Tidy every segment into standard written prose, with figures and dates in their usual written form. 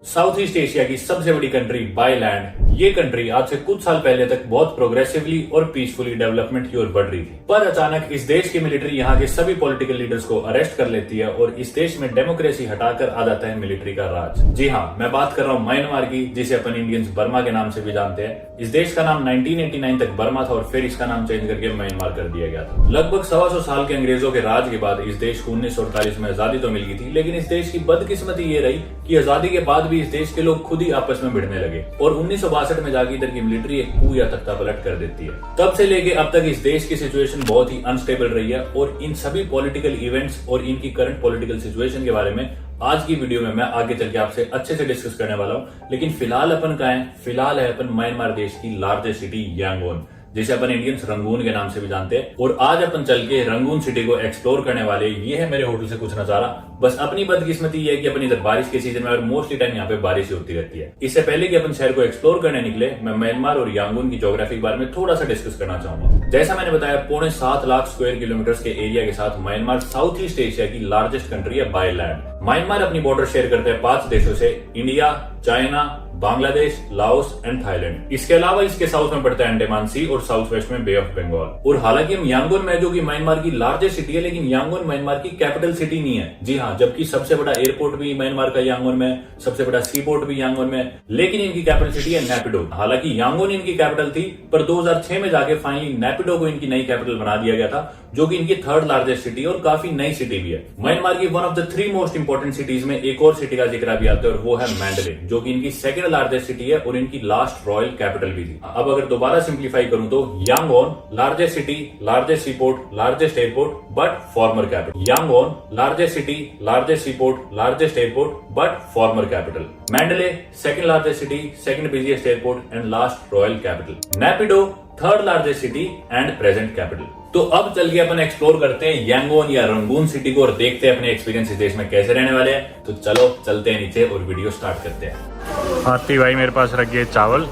South east Asia की सबसे बड़ी कंट्री बाय लैंड, ये कंट्री आज से कुछ साल पहले तक बहुत प्रोग्रेसिवली और पीसफुली डेवलपमेंट की ओर बढ़ रही थी। पर अचानक इस देश की मिलिट्री यहाँ के सभी पॉलिटिकल लीडर्स को अरेस्ट कर लेती है और इस देश में डेमोक्रेसी हटाकर आ जाता है मिलिट्री का राज। जी हाँ, मैं बात कर रहा हूँ म्यांमार की, जिसे अपन इंडियंस बर्मा के नाम से भी जानते हैं। इस देश का नाम 1989 तक बर्मा था और फिर इसका नाम चेंज करके म्यांमार कर दिया गया था। लगभग 125 साल के अंग्रेजों के राज के बाद इस देश को 1948 में आजादी तो मिल गई थी, लेकिन इस देश की बदकिस्मती ये रही कि आजादी के बाद भी इस देश के लोग खुद ही आपस में भिड़ने लगे और 1962 में जाके इधर की मिलिट्री एक कू या तख्ता पलट कर देती है। तब से लेके अब तक इस देश की सिचुएशन बहुत ही अनस्टेबल रही है और इन सभी पॉलिटिकल इवेंट्स और इनकी करंट पॉलिटिकल सिचुएशन के बारे में आज की वीडियो में मैं आगे चल के आपसे अच्छे से डिस्कस करने वाला हूं। लेकिन फिलहाल अपन कहां है? फिलहाल है अपन म्यांमार देश की लार्जेस्ट सिटी यांगोन, जिसे अपन इंडियंस रंगून के नाम से भी जानते हैं। और आज अपन चल के रंगून सिटी को एक्सप्लोर करने वाले। ये है मेरे होटल से कुछ नजारा। बस अपनी बदकिस्मती ये है कि अपन इधर बारिश के सीजन में और मोस्टली टाइम यहाँ पे बारिश ही होती रहती है। इससे पहले कि अपन शहर को एक्सप्लोर करने निकले, मैं म्यांमार और यांगून की ज्योग्राफी के बारे में थोड़ा सा डिस्कस करना चाहूंगा। जैसा मैंने बताया, 7.25 लाख स्क्वायर किलोमीटर के एरिया के साथ म्यांमार साउथ ईस्ट एशिया की लार्जेस्ट कंट्री है बाय लैंड। म्यांमार अपनी बॉर्डर शेयर करते हैं 5 देशों से: India, China, Bangladesh, Laos and Thailand. इसके अलावा इसके साउथ में पड़ता है अंडमान सी और साउथ वेस्ट में बे ऑफ बंगाल। और हालांकि हम यांगोन में, जो कि म्यांमार की लार्जेस्ट सिटी है, लेकिन यांगोन म्यांमार की कैपिटल सिटी नहीं है। जी हाँ, जबकि सबसे बड़ा एयरपोर्ट भी म्यांमार का यांगोन में, सबसे बड़ा सी पोर्ट भी यांगोन में, लेकिन इनकी कैपिटल सिटी है नेपिडो। हालांकि यांगोन इनकी कैपिटल थी, पर 2006 में जाके फाइनली नेपिडो को इनकी नई कैपिटल बना दिया गया था, जो कि इनकी 3rd लार्जेस्ट सिटी और काफी नई सिटी भी है। म्यांमार की one of the 3 most important cities में एक और सिटी का जिक्र भी आता है और वो है मैंडले, जो कि इनकी 2nd लार्जेस्ट सिटी है और इनकी लास्ट रॉयल कैपिटल भी थी। अब अगर दोबारा सिंप्लीफाई करूं तो Yangon largest city, largest seaport, largest airport but former capital. Yangon largest city, largest seaport, largest airport but former capital. Mandalay 2nd largest city, 2nd busiest airport and last royal capital. Naypyidaw 3rd largest city and present capital. तो अब चल के अपन explore करते हैं Yangon या Rangoon city को और देखते हैं अपने एक्सपीरियंस इस देश में कैसे रहने वाले हैं। तो चलो चलते हैं नीचे और वीडियो स्टार्ट करते हैं। आती भाई मेरे पास रख गए चावल,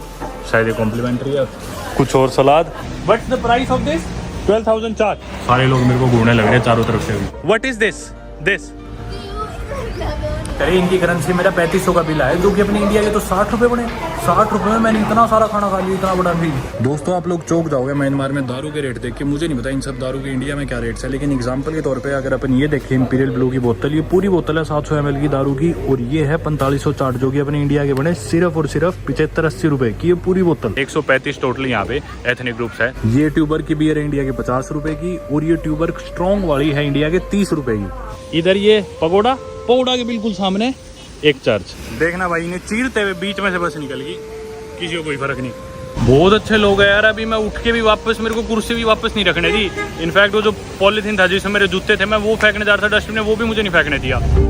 शायद ये कॉम्प्लीमेंट्री है, कुछ और salad. What's the price of this? 12,000 charge. सारे लोग मेरे को घूरने लग रहे हैं चारों तरफ से। What is this? अरे इनकी करेंसी मेरा 3500 का बिल है, जो कि अपने इंडिया के तो 60 रुपए बने। 60 रुपए में मैंने इतना सारा खाना खा लिया, इतना बड़ा बिल। दोस्तों, आप लोग चौंक जाओगे म्यांमार में दारू के रेट देख के। मुझे नहीं पता इन सब दारू के इंडिया में क्या रेट्स है, लेकिन एग्जांपल के तौर पे अगर अपन ये देखें, इंपीरियल ब्लू की बोतल, ये पूरी बोतल है 700 ml की दारू की, और ये है 4500 चार्ट, जो कि अपने इंडिया के बने सिर्फ और सिर्फ 75-80 रुपए की ये पूरी बोतल। 135 टोटल यहाँ पे एथनिक ग्रुप्स है। ये ट्यूबर की बियर है इंडिया के 50 रुपए की, और ये ट्यूबर स्ट्रॉन्ग वाली है इंडिया के 30 रुपए की। इधर ये पकौड़ा के बिल्कुल सामने एक चर्च। देखना भाई, इन्हें चीरते हुए बीच में से बस निकल गई, किसी को कोई फर्क नहीं। बहुत अच्छे लोग हैं यार। अभी मैं उठ के भी वापस, मेरे को कुर्सी भी वापस नहीं रखने दी। इनफैक्ट वो जो पॉलिथीन था जिसमें मेरे जूते थे, मैं वो फेंकने जा रहा था डस्टबिन में, वो भी मुझे नहीं फेंकने दिया।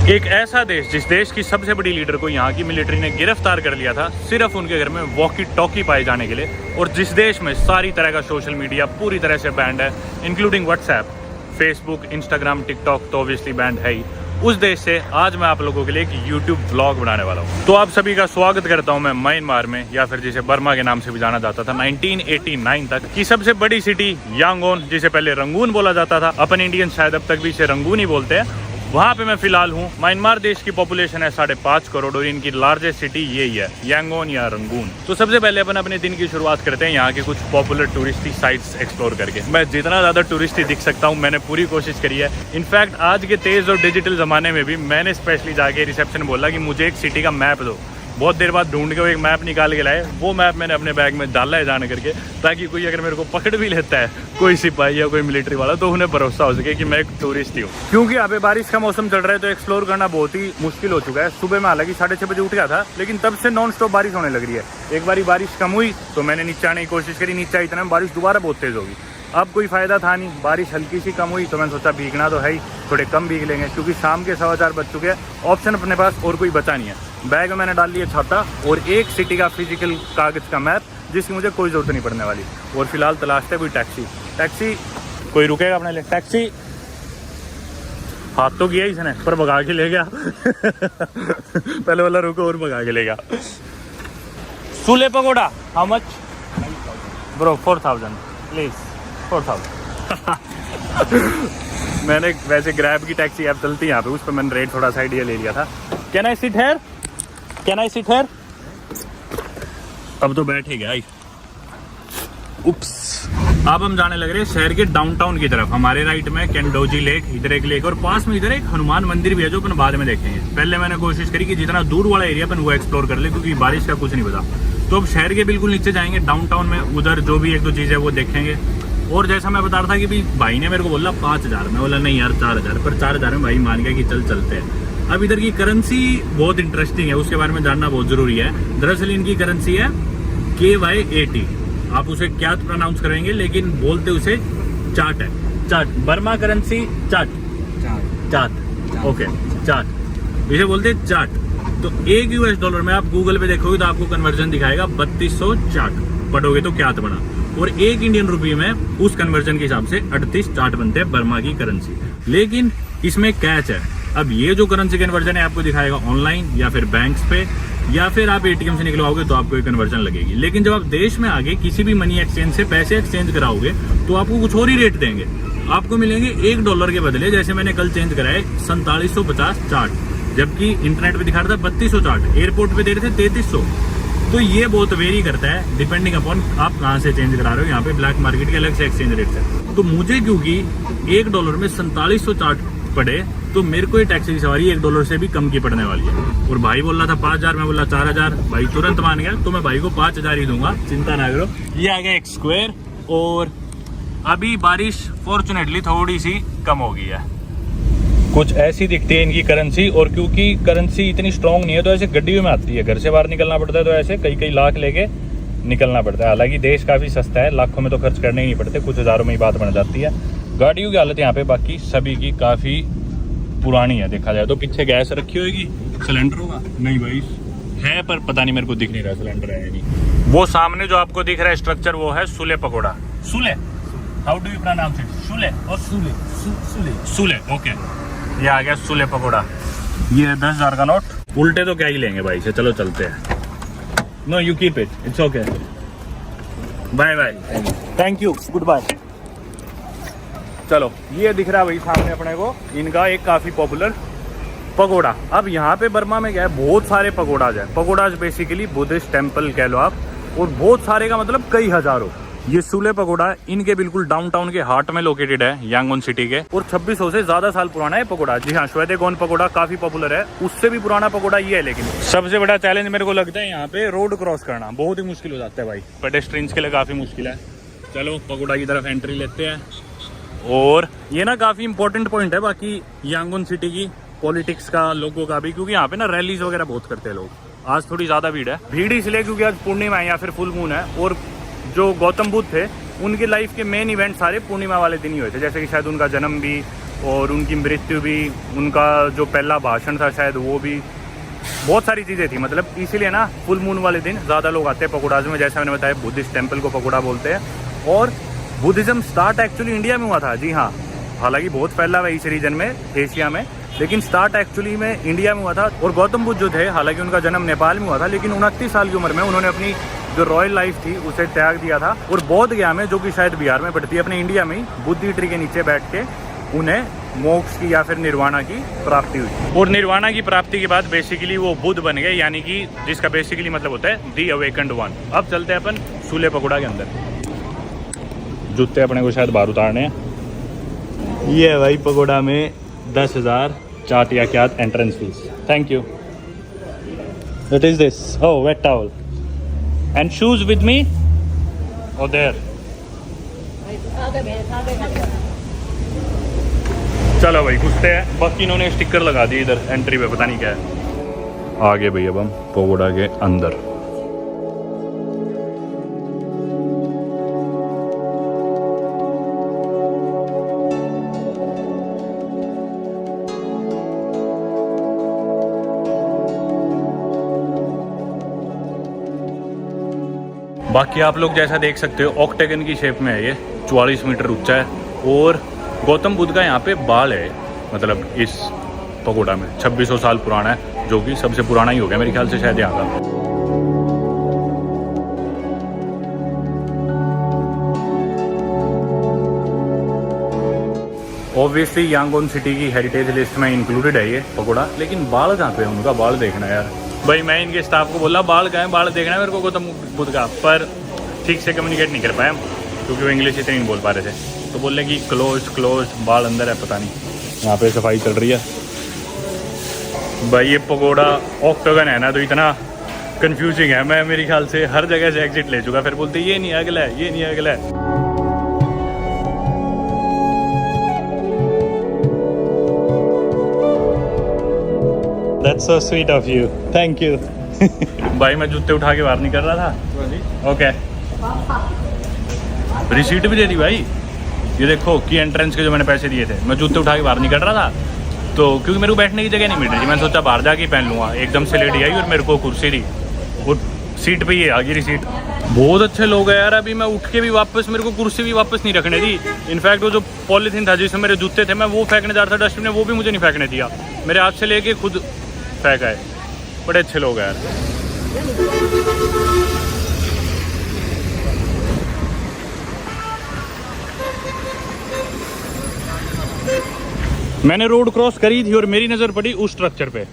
एक ऐसा देश, जिस देश की सबसे बड़ी लीडर को यहाँ की मिलिट्री ने गिरफ्तार कर लिया था सिर्फ उनके घर में वॉकी टॉकी पाए जाने के लिए, और जिस देश में सारी तरह का सोशल मीडिया पूरी तरह से बैंड है, including WhatsApp, Facebook, Instagram, TikTok तो ऑब्वियसली बैंड है ही। उस देश से आज मैं आप लोगों के लिए एक यूट्यूब ब्लॉग बनाने वाला हूँ। तो आप सभी का स्वागत करता हूँ मैं म्यांमार में, या फिर जिसे बर्मा के नाम से भी जाना जाता था 1989 तक की सबसे बड़ी सिटी यांगोन, जिसे पहले रंगून बोला जाता था। अपन इंडियन शायद अब तक भी इसे रंगून ही बोलते हैं। वहाँ पे मैं फिलहाल हूँ। म्यांमार देश की पॉपुलेशन है 5.5 करोड़ और इनकी लार्जेस्ट सिटी यही है, यांगोन या रंगून। तो सबसे पहले अपन अपने दिन की शुरुआत करते हैं यहाँ के कुछ पॉपुलर टूरिस्टी साइट्स एक्सप्लोर करके। मैं जितना ज़्यादा टूरिस्टी दिख सकता हूँ मैंने पूरी कोशिश करी है। इनफैक्ट आज के तेज़ और डिजिटल ज़माने में भी मैंने स्पेशली जाके रिसेप्शन बोला कि मुझे एक सिटी का मैप दो। बहुत देर बाद ढूंढ के वो एक मैप निकाल के लाए। वो मैप मैंने अपने बैग में डाला है जान करके, ताकि कोई अगर मेरे को पकड़ भी लेता है, कोई सिपाही या कोई मिलिट्री वाला, तो उन्हें भरोसा हो सके कि मैं एक टूरिस्ट ही हूँ। क्योंकि यहाँ पे बारिश का मौसम चल रहा है तो एक्सप्लोर करना बहुत ही मुश्किल हो चुका है। सुबह में हालांकि 6:30 बजे उठ गया था, लेकिन तब से नॉन स्टॉप बारिश होने लग रही है। एक बारी बारिश कम हुई तो मैंने नीचे आने की कोशिश करी, नीचे इतना में बारिश दोबारा बहुत तेज होगी। अब कोई फायदा था नहीं, बारिश हल्की सी कम हुई तो मैंने सोचा भीगना तो है ही, थोड़े कम भीग लेंगे, क्योंकि शाम के 4:15 बज चुके हैं। ऑप्शन अपने पास और कोई बचा नहीं है। बैग में मैंने डाल लिया छाता और एक सिटी का फिजिकल कागज का मैप, जिसकी मुझे कोई जरूरत नहीं पड़ने वाली। और फिलहाल तलाशते है कोई टैक्सी। कोई रुकेगा अपने लिए? टैक्सी। हाथ तो किया इसने, पर भगा के ले गया। पहले वाला रुको और भगा के ले गया। Sule pakora how much bro? 4,000 please. 4,000। मैंने वैसे ग्रैब की टैक्सी ऐप चलती है यहाँ पे, उस पर मैंने रेट थोड़ा सा आइडिया ले लिया था। Can I sit here, can I sit here? अब तो बैठे गया। उप्स। अब हम जाने लग रहे हैं शहर के डाउनटाउन की तरफ। हमारे राइट में कैंडोजी लेक, इधर एक लेक और पास में इधर एक हनुमान मंदिर भी है जो अपन बाद में देखेंगे। पहले मैंने कोशिश करी कि जितना दूर वाला एरिया अपन वो एक्सप्लोर कर ले, क्योंकि बारिश का कुछ नहीं पता। तो अब शहर के बिल्कुल नीचे जाएंगे डाउनटाउन में, उधर जो भी एक दो चीज़ है वो देखेंगे। और जैसा मैं बता रहा था कि भाई ने मेरे को बोला 5,000, मैं बोला नहीं यार 4,000, पर 4,000 में भाई मान गया कि चल चलते हैं। अब इधर की करेंसी बहुत इंटरेस्टिंग है, उसके बारे में जानना बहुत जरूरी है। दरअसल इनकी करेंसी है KY80, आप उसे क्या प्रोनाउंस करेंगे लेकिन बोलते उसे चाट है, चाट। बर्मा करेंसी चाट, चाट, ओके चाट, इसे बोलते हैं चाट। तो $1 में आप गूगल पे देखोगे तो आपको कन्वर्जन दिखाएगा 3200 चाट, पढ़ोगे तो क्या बना। और 1 इंडियन रुपये में उस कन्वर्जन के हिसाब से 38 चाट बनते हैं बर्मा की करेंसी। लेकिन इसमें कैच है, अब ये जो करेंसी कन्वर्जन है आपको दिखाएगा ऑनलाइन या फिर बैंक्स पे, या फिर आप ATM से निकलवाओगे तो आपको ये कन्वर्जन लगेगी। लेकिन जब आप देश में आगे किसी भी मनी एक्सचेंज से पैसे एक्सचेंज कराओगे तो आपको कुछ और ही रेट देंगे। आपको मिलेंगे $1 के बदले, जैसे मैंने कल चेंज कराए 4750 चार्ट, जबकि इंटरनेट पे दिखा रहा था 3200 चार्ट, एयरपोर्ट पे दे रहे थे 3300। तो ये बहुत वेरी करता है डिपेंडिंग अपॉन आप कहाँ से चेंज करा रहे हो। यहाँ पे ब्लैक मार्केट के अलग से एक्सचेंज रेट है। तो मुझे क्योंकि $1 में 4700 चार्ट पड़े, तो मेरे को ये टैक्सी की सवारी $1 से भी कम की पड़ने वाली है। और भाई बोल रहा था 5,000, मैं बोला 4,000, भाई तुरंत मान गया। तो मैं भाई को 5,000 ही दूंगा, चिंता ना करो। ये आ गया एक स्क्वायर, और अभी बारिश फॉर्चुनेटली थोड़ी सी कम हो गई है। कुछ ऐसी दिखती है इनकी करेंसी, और क्योंकि करेंसी इतनी स्ट्रांग नहीं है तो ऐसे गड्डियों में आती है, घर से बाहर निकलना पड़ता है तो ऐसे कई लाख लेके निकलना पड़ता है। हालांकि देश काफ़ी सस्ता है, लाखों में तो खर्च करने ही नहीं पड़ते, कुछ हज़ारों में ही बात बन जाती है। गाड़ियों की हालत यहाँ पे बाकी सभी की काफ़ी पुरानी है, देखा जाए तो। पीछे गैस रखी होगी, सिलेंडर होगा नहीं भाई है, पर पता नहीं, मेरे को दिख नहीं रहा सिलेंडर है नहीं। वो सामने जो आपको दिख रहा है स्ट्रक्चर, वो है सुले पकोड़ा। सुले, how do you pronounce it? सुले और सुले, सुले, ओके। ये आ गया सुले पकोड़ा। ये 10,000 का नोट। उल्टे तो क्या ही लेंगे भाई से, चलो चलते हैं। No you keep it, it's okay, bye bye, thank you, good bye. चलो, ये दिख रहा है भाई सामने अपने को इनका एक काफ़ी पॉपुलर पकोड़ा। अब यहाँ पे बर्मा में क्या है, बहुत सारे पकोड़ाज है। पकोड़ाज बेसिकली बुद्धिस्ट टेम्पल कह लो आप, और बहुत सारे का मतलब कई हजारों। ये सुले पकोड़ा इनके बिल्कुल डाउनटाउन के हार्ट में लोकेटेड है, यांगोन सिटी के, और 2600 से ज्यादा साल पुराना है पकोड़ा। जी हाँ, श्वेतेगोन पकोड़ा काफी पॉपुलर है, उससे भी पुराना पकोड़ा ये है। लेकिन सबसे बड़ा चैलेंज मेरे को लगता है यहाँ पे रोड क्रॉस करना बहुत ही मुश्किल हो जाता है भाई, पेडेस्ट्रियंस के लिए काफी मुश्किल है। चलो पकोड़ा की तरफ एंट्री लेते हैं। और ये ना काफी इंपॉर्टेंट पॉइंट है बाकी यांगोन सिटी की पॉलिटिक्स का, लोगों का भी, क्योंकि यहाँ पे ना रैलीज वगैरह बहुत करते हैं लोग। आज थोड़ी ज्यादा भीड़ है, भीड़ इसलिए क्योंकि आज पूर्णिमा है या फिर फुल मून है, और जो गौतम बुद्ध थे उनके लाइफ के मेन इवेंट सारे पूर्णिमा वाले दिन ही हुए थे। जैसे कि शायद उनका जन्म भी, और उनकी मृत्यु भी, उनका जो पहला भाषण था शायद वो भी, बहुत सारी चीज़ें थी। मतलब इसीलिए ना फुल मून वाले दिन ज़्यादा लोग आते हैं पकोड़ाज में। जैसे मैंने बताया बुद्धिस्ट टेम्पल को पकोड़ा बोलते हैं। और बुद्धिज़्म स्टार्ट एक्चुअली इंडिया में हुआ था, जी हाँ, हालांकि बहुत फैला हुआ है इस रीजन में, एशिया में, लेकिन स्टार्ट एक्चुअली में इंडिया में हुआ था। और गौतम बुद्ध जो थे, हालांकि उनका जन्म नेपाल में हुआ था, लेकिन 29 साल की उम्र में उन्होंने अपनी जो रॉयल लाइफ थी उसे त्याग दिया था, और बोध गया में, जो कि शायद बिहार में पड़ती है, अपने इंडिया में ही बुद्धि ट्री के नीचे बैठ के उन्हें मोक्ष की या फिर निर्वाणा की प्राप्ति हुई। और निर्वाणा की प्राप्ति के बाद बेसिकली वो बुद्ध बन गए, यानी कि जिसका बेसिकली मतलब होता है दी अवेकन्ड वन। अब चलते हैं अपन सुले पकोड़ा के अंदर। जूते अपने को शायद बाहर उतारने हैं। ये भाई पकोड़ा में 10,000 चाट या क्या entrance fees. Thank you. What is this? Oh, wet towel. And shoes with me? Oh, there. चलो भाई घुसते हैं। बाकी इन्होंने स्टिकर लगा दी इधर एंट्री पे, पता नहीं क्या है। आगे भाई अब हम पकोड़ा के अंदर। बाकी आप लोग जैसा देख सकते हो ऑक्टेगन की शेप में है ये, 44 मीटर ऊंचा है। और गौतम बुद्ध का यहाँ पे बाल है, मतलब इस पकोड़ा में 2600 साल पुराना है, जो कि सबसे पुराना ही हो गया मेरे ख्याल से शायद यहाँ का। ऑब्वियसली यांगोन सिटी की हेरिटेज लिस्ट में इंक्लूडेड है ये पकोड़ा, लेकिन बाल कहाँ पे है उनका? बाल देखना यार भाई। मैं इनके स्टाफ को बोला बाल कहाँ है, बाल देखना है मेरे को गौतम बुद्ध का, पर ठीक से कम्युनिकेट नहीं कर पाए हम क्योंकि वो इंग्लिश इतनी नहीं बोल पा रहे थे। तो बोल रहे कि क्लोज बाल अंदर है, पता नहीं। यहाँ पे सफाई चल रही है भाई। ये पकोड़ा ऑक्टागन है ना, तो इतना कंफ्यूजिंग है। मैं मेरे ख्याल से हर जगह से एग्जिट ले चुका, फिर बोलते ये नहीं अगला है, ये नहीं अगला है। That's so sweet of you. Thank you. भाई मैं जूते उठा के बाहर नहीं कर रहा था। ओके रिसीट भी दे दी भाई। ये देखो कि एंट्रेंस के जो मैंने पैसे दिए थे, मैं जूते उठा के बाहर नहीं कर रहा था तो, क्योंकि मेरे को बैठने की जगह नहीं मिल रही थी। मैंने सोचा बाहर जाके पहन लूँगा। एकदम से लेडी आई और मेरे को कुर्सी दी, वो सीट पे ही आ गई रिसीट। बहुत अच्छे लोग हैं यार। अभी मैं उठ के भी वापस, मेरे को कुर्सी भी वापस नहीं रखने दी। इनफैक्ट वो जो पॉलीथीन था जिसमें मेरे जूते थे, मैं वो फेंकने जा रहा था डस्टबिन में, वो भी मुझे नहीं फेंकने दिया। मेरे हाथ से लेके खुद फेंका है। बड़े अच्छे लोग हैं यार। मैंने रोड क्रॉस करी थी और मेरी नज़र पड़ी उस स्ट्रक्चर पे।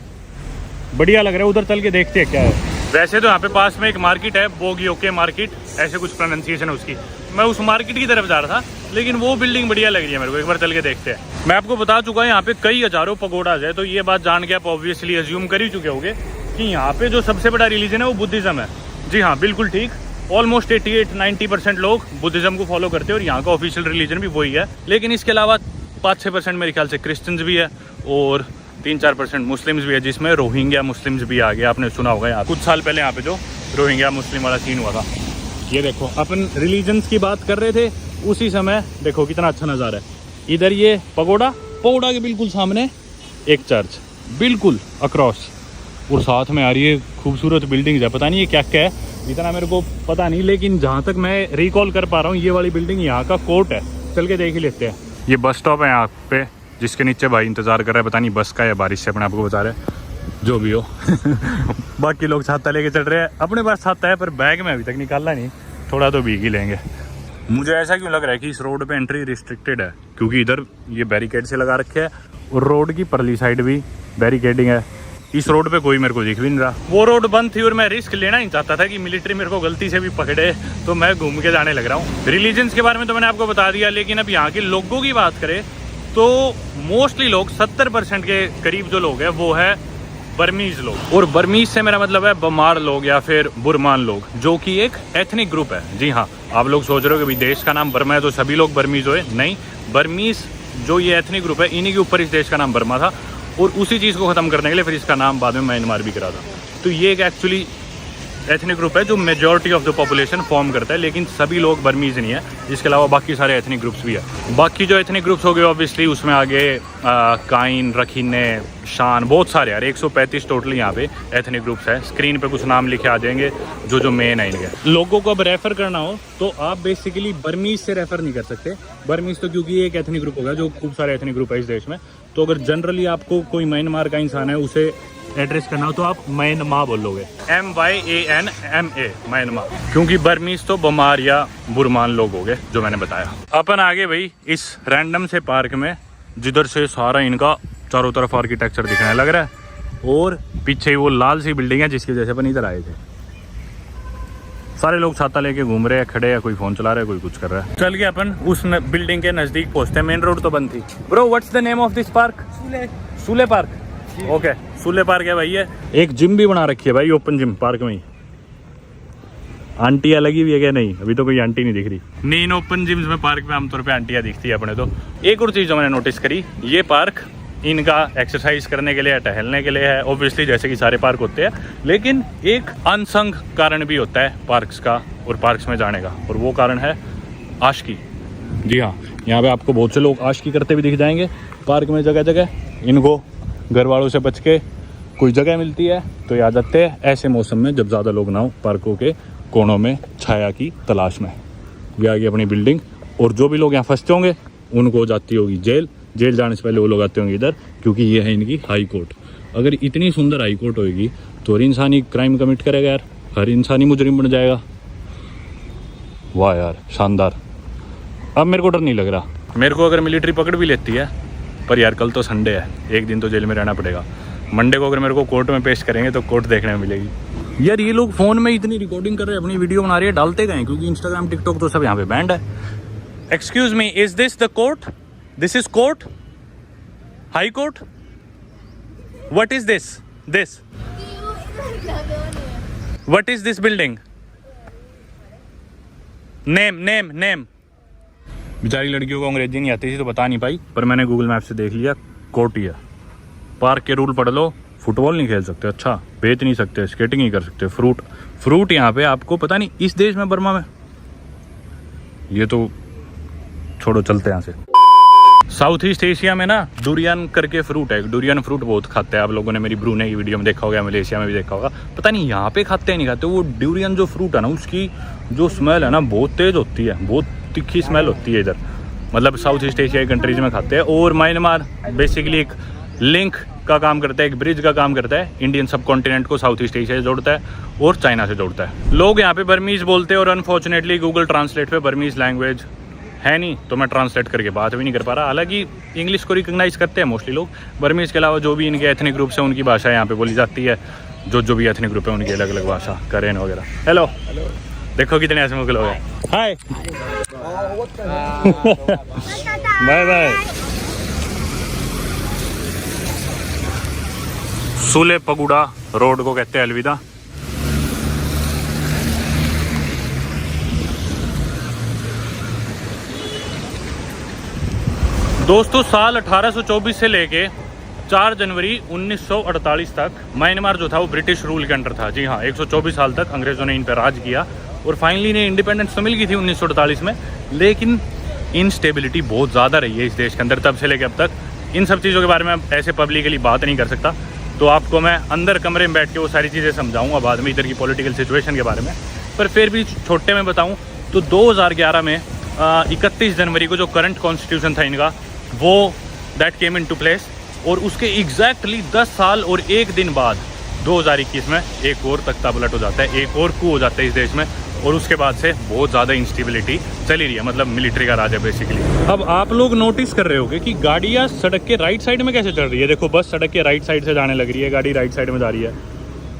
बढ़िया लग रहा है, उधर चल के देखते हैं क्या है। वैसे तो यहाँ पे पास में एक मार्केट है, बोगयोके मार्केट, ऐसे कुछ प्रोनाउंसिएशन है उसकी। मैं उस मार्केट की तरफ जा रहा था, लेकिन वो बिल्डिंग बढ़िया लग रही है मेरे को। एक बार चल के देखते हैं। मैं आपको बता चुका यहाँ पे कई हजारों पगोडाज है, तो ये बात जान के आप ऑब्वियसली अज्यूम कर ही चुके होंगे कि यहाँ पे जो सबसे बड़ा रिलीजन है वो बुद्धिज्म है। जी हाँ, बिल्कुल ठीक। ऑलमोस्ट 88-90% लोग बुद्धिज्म को फॉलो करते हैं और यहाँ का ऑफिशियल रिलीजन भी वही है। लेकिन इसके अलावा 5-6% मेरे ख्याल से क्रिश्चियंस भी है और 3-4% मुस्लिम्स भी है, जिसमें रोहिंग्या मुस्लिम्स भी आ गए। आपने सुना होगा यहाँ कुछ साल पहले यहाँ पे जो रोहिंग्या मुस्लिम वाला सीन हुआ था। ये देखो, अपन रिलीजन्स की बात कर रहे थे, उसी समय देखो कितना अच्छा नज़ारा है। इधर ये पगोड़ा के बिल्कुल सामने एक चर्च, बिल्कुल अक्रॉस, और साथ में आ रही है खूबसूरत बिल्डिंग्स है। पता नहीं ये क्या क्या है, इतना मेरे को पता नहीं, लेकिन जहाँ तक मैं रिकॉल कर पा रहा हूँ ये वाली बिल्डिंग यहाँ का कोर्ट है। चल के देख ही लेते हैं। ये बस स्टॉप है यहाँ पे, जिसके नीचे भाई इंतज़ार कर रहा है, पता नहीं बस का या बारिश से, अपने आपको बता रहे हैं जो भी हो। बाकी लोग छाता लेके चल रहे हैं, अपने पास छाता है पर बैग में अभी तक निकाला नहीं, थोड़ा तो भीग ही लेंगे। मुझे ऐसा क्यों लग रहा है कि इस रोड पे एंट्री रिस्ट्रिक्टेड है, क्योंकि इधर ये बैरिकेड से लगा रखे है और रोड की परली साइड भी बैरिकेडिंग है। इस रोड पे कोई मेरे को दिख भी नहीं रहा। वो रोड बंद थी और मैं रिस्क लेना ही चाहता था कि मिलिट्री मेरे को गलती से भी पकड़े, तो मैं घूम के जाने लग रहा हूँ। रिलीजन्स के बारे में तो मैंने आपको बता दिया, लेकिन अब यहाँ के लोगों की बात करें तो मोस्टली लोग 70% के करीब जो लोग हैं वो है बर्मीज लोग। और बर्मीज से मेरा मतलब है बमार लोग या फिर बुरमान लोग, जो कि एक एथनिक ग्रुप है। जी हाँ, आप लोग सोच रहे हो कि देश का नाम बर्मा है तो सभी लोग बर्मीज हुए, नहीं। बर्मीज जो ये एथनिक ग्रुप है, इन्हीं के ऊपर इस देश का नाम बर्मा था, और उसी चीज़ को ख़त्म करने के लिए फिर इसका नाम बाद में म्यांमार भी करा था। तो ये एक एक्चुअली एथनिक ग्रुप है जो majority of the population form करता है, लेकिन सभी लोग बर्मीज नहीं है। इसके अलावा बाकी सारे एथनिक ग्रुप्स भी है। बाकी जो एथनिक ग्रुप्स हो गए ऑब्वियसली उसमें आगे काइन, रखीने, शान, बहुत सारे यार, 135 टोटल यहाँ पे एथनिक ग्रुप्स है। स्क्रीन पे कुछ नाम लिखे आ जाएंगे जो मेन है इनके। लोगों को अब रेफर करना हो तो आप बेसिकली बर्मीज से रेफर नहीं कर सकते। बर्मीज तो क्योंकि एक एथनिक ग्रुप होगा, जो खूब सारे एथनिक ग्रुप है इस देश में। तो अगर जनरली आपको कोई म्यांमार का इंसान है उसे एड्रेस करना हो तो आप म्यांमार बोलोगे, MYANMA, म्यांमार, क्योंकि बर्मीज तो बमार या बुरमान लोग हो गए जो मैंने बताया। अपन आगे भाई इस रैंडम से पार्क में, जिधर से सारा इनका चारों तरफ आर्किटेक्चर दिखने लग रहा है, और पीछे वो लाल सी बिल्डिंग है जिसकी वजह से अपन इधर आए थे। सारे लोग छाता लेके घूम रहे हैं, खड़े हैं, कोई फोन चला रहा है, कोई कुछ कर रहा है। चल के अपन उस बिल्डिंग के नजदीक पहुंचते हैं। मेन रोड तो बंद थी। Bro, what's the name of this park? सूले park. Okay, सूले park है भाई। ये एक जिम भी बना रखी है भाई, ओपन जिम पार्क में ही। आंटियां लगी हुई है क्या? नहीं, अभी तो कोई आंटी नहीं दिख रही। नहीं, इन ओपन जिम्स में पार्क में आमतौर पे आंटियां दिखती है अपने। तो एक और चीज़ जो मैंने नोटिस करी, ये पार्क इनका एक्सरसाइज करने के लिए, टहलने के लिए है ऑब्वियसली, जैसे कि सारे पार्क होते हैं, लेकिन एक अनसंग कारण भी होता है पार्क्स का और पार्क्स में जाने का, और वो कारण है आशिकी। जी हाँ, यहाँ पे आपको बहुत से लोग आशिकी करते भी दिख जाएंगे पार्क में जगह जगह। इनको घर वालों से बच के कोई जगह मिलती है तो याद आते हैं ऐसे मौसम में, जब ज़्यादा लोग ना हो, पार्कों के कोनों में छाया की तलाश में। ये आ गई अपनी बिल्डिंग, और जो भी लोग यहाँ फंसते होंगे उनको हो जाती होगी जेल। जेल जाने से पहले वो लोग आते होंगे इधर, क्योंकि ये है इनकी हाई कोर्ट। अगर इतनी सुंदर हाई कोर्ट होगी तो हर इंसान ही क्राइम कमिट करेगा यार, हर इंसान ही मुजरिम बन जाएगा। वाह यार, शानदार। अब मेरे को डर नहीं लग रहा। मेरे को अगर मिलिट्री पकड़ भी लेती है, पर यार कल तो संडे है, एक दिन तो जेल में रहना पड़ेगा। मंडे को अगर मेरे को कोर्ट में पेश करेंगे तो कोर्ट देखने में मिलेगी। यार ये लोग फ़ोन में इतनी रिकॉर्डिंग कर रहे हैं, अपनी वीडियो बना रही है, डालते गए क्योंकि इंस्टाग्राम टिकटॉक तो सब यहाँ पे बैंड है। Excuse me, is this the court? This is court? High court? What is this? This what is this building? Name name name. बेचारी लड़कियों को अंग्रेजी नहीं आती थी तो बता नहीं पाई, पर मैंने गूगल मैप से देख लिया, कोर्ट ही है। पार्क के रूल पढ़ लो, फुटबॉल नहीं खेल सकते, अच्छा बेच नहीं सकते, स्केटिंग नहीं कर सकते, फ्रूट यहाँ पे आपको पता नहीं इस देश में, बर्मा में, ये तो छोड़ो, चलते यहाँ से। साउथ ईस्ट एशिया में ना डुरियन करके फ्रूट है, डुरियन फ्रूट बहुत खाते हैं। आप लोगों ने मेरी ब्रूने की वीडियो में देखा होगा, मलेशिया में भी देखा होगा, पता नहीं यहाँ पे खाते हैं नहीं खाते। वो डुरियन जो फ्रूट है ना, उसकी जो स्मेल है ना बहुत तेज होती है, बहुत तिखी स्मेल होती है इधर, मतलब साउथ ईस्ट एशिया कंट्रीज में खाते हैं। और म्यांमार बेसिकली एक लिंक का काम करता है, एक ब्रिज का काम करता है, इंडियन सब कॉन्टिनेंट को साउथ ईस्ट एशिया से जोड़ता है और चाइना से जोड़ता है। लोग यहाँ पे बर्मीज बोलते हैं और अनफॉर्चुनेटली गूगल ट्रांसलेट पे बर्मीज लैंग्वेज है नहीं, तो मैं ट्रांसलेट करके बात भी नहीं कर पा रहा। हालांकि इंग्लिश को रिकॉग्नाइज करते हैं मोस्टली लोग, बर्मीज के अलावा जो भी इनके एथनिक ग्रुप्स हैं उनकी भाषा यहाँ पे बोली जाती है, जो भी एथनिक ग्रुप है उनकी अलग अलग भाषा, करेन वगैरह। हेलो, देखो कितने ऐसे मुगल हो गए। Hi bye bye. Sule Pagoda road को कहते हैं अलविदा। दोस्तों साल 1824 से लेके 4 जनवरी 1948 तक म्यांमार जो था वो ब्रिटिश रूल के अंडर था। जी हाँ, 124 साल तक अंग्रेजों ने इन पर राज किया और फाइनली इन्हें इंडिपेंडेंस तो मिल गई थी 1948 में, लेकिन इनस्टेबिलिटी बहुत ज़्यादा रही है इस देश के अंदर तब से लेकर अब तक। इन सब चीज़ों के बारे में ऐसे पब्लिकली बात नहीं कर सकता, तो आपको मैं अंदर कमरे में बैठ के वो सारी चीज़ें समझाऊंगा बाद में, इधर की पॉलिटिकल सिचुएशन के बारे में। पर फिर भी छोटे में बताऊं तो 2011 में 31 जनवरी को जो करंट कॉन्स्टिट्यूशन था इनका, वो that came into place, और उसके एग्जैक्टली 10 साल और 1 दिन बाद 2021 में एक और तख्ता पलट हो जाता है, एक और coup हो जाता है इस देश में, और उसके बाद से बहुत ज़्यादा इंस्टेबिलिटी चली रही है, मतलब मिलिट्री का राज है बेसिकली। अब आप लोग नोटिस कर रहे होगे कि गाड़ियाँ सड़क के राइट साइड में कैसे चल रही है। देखो बस सड़क के राइट साइड से जाने लग रही है, गाड़ी राइट साइड में जा रही है,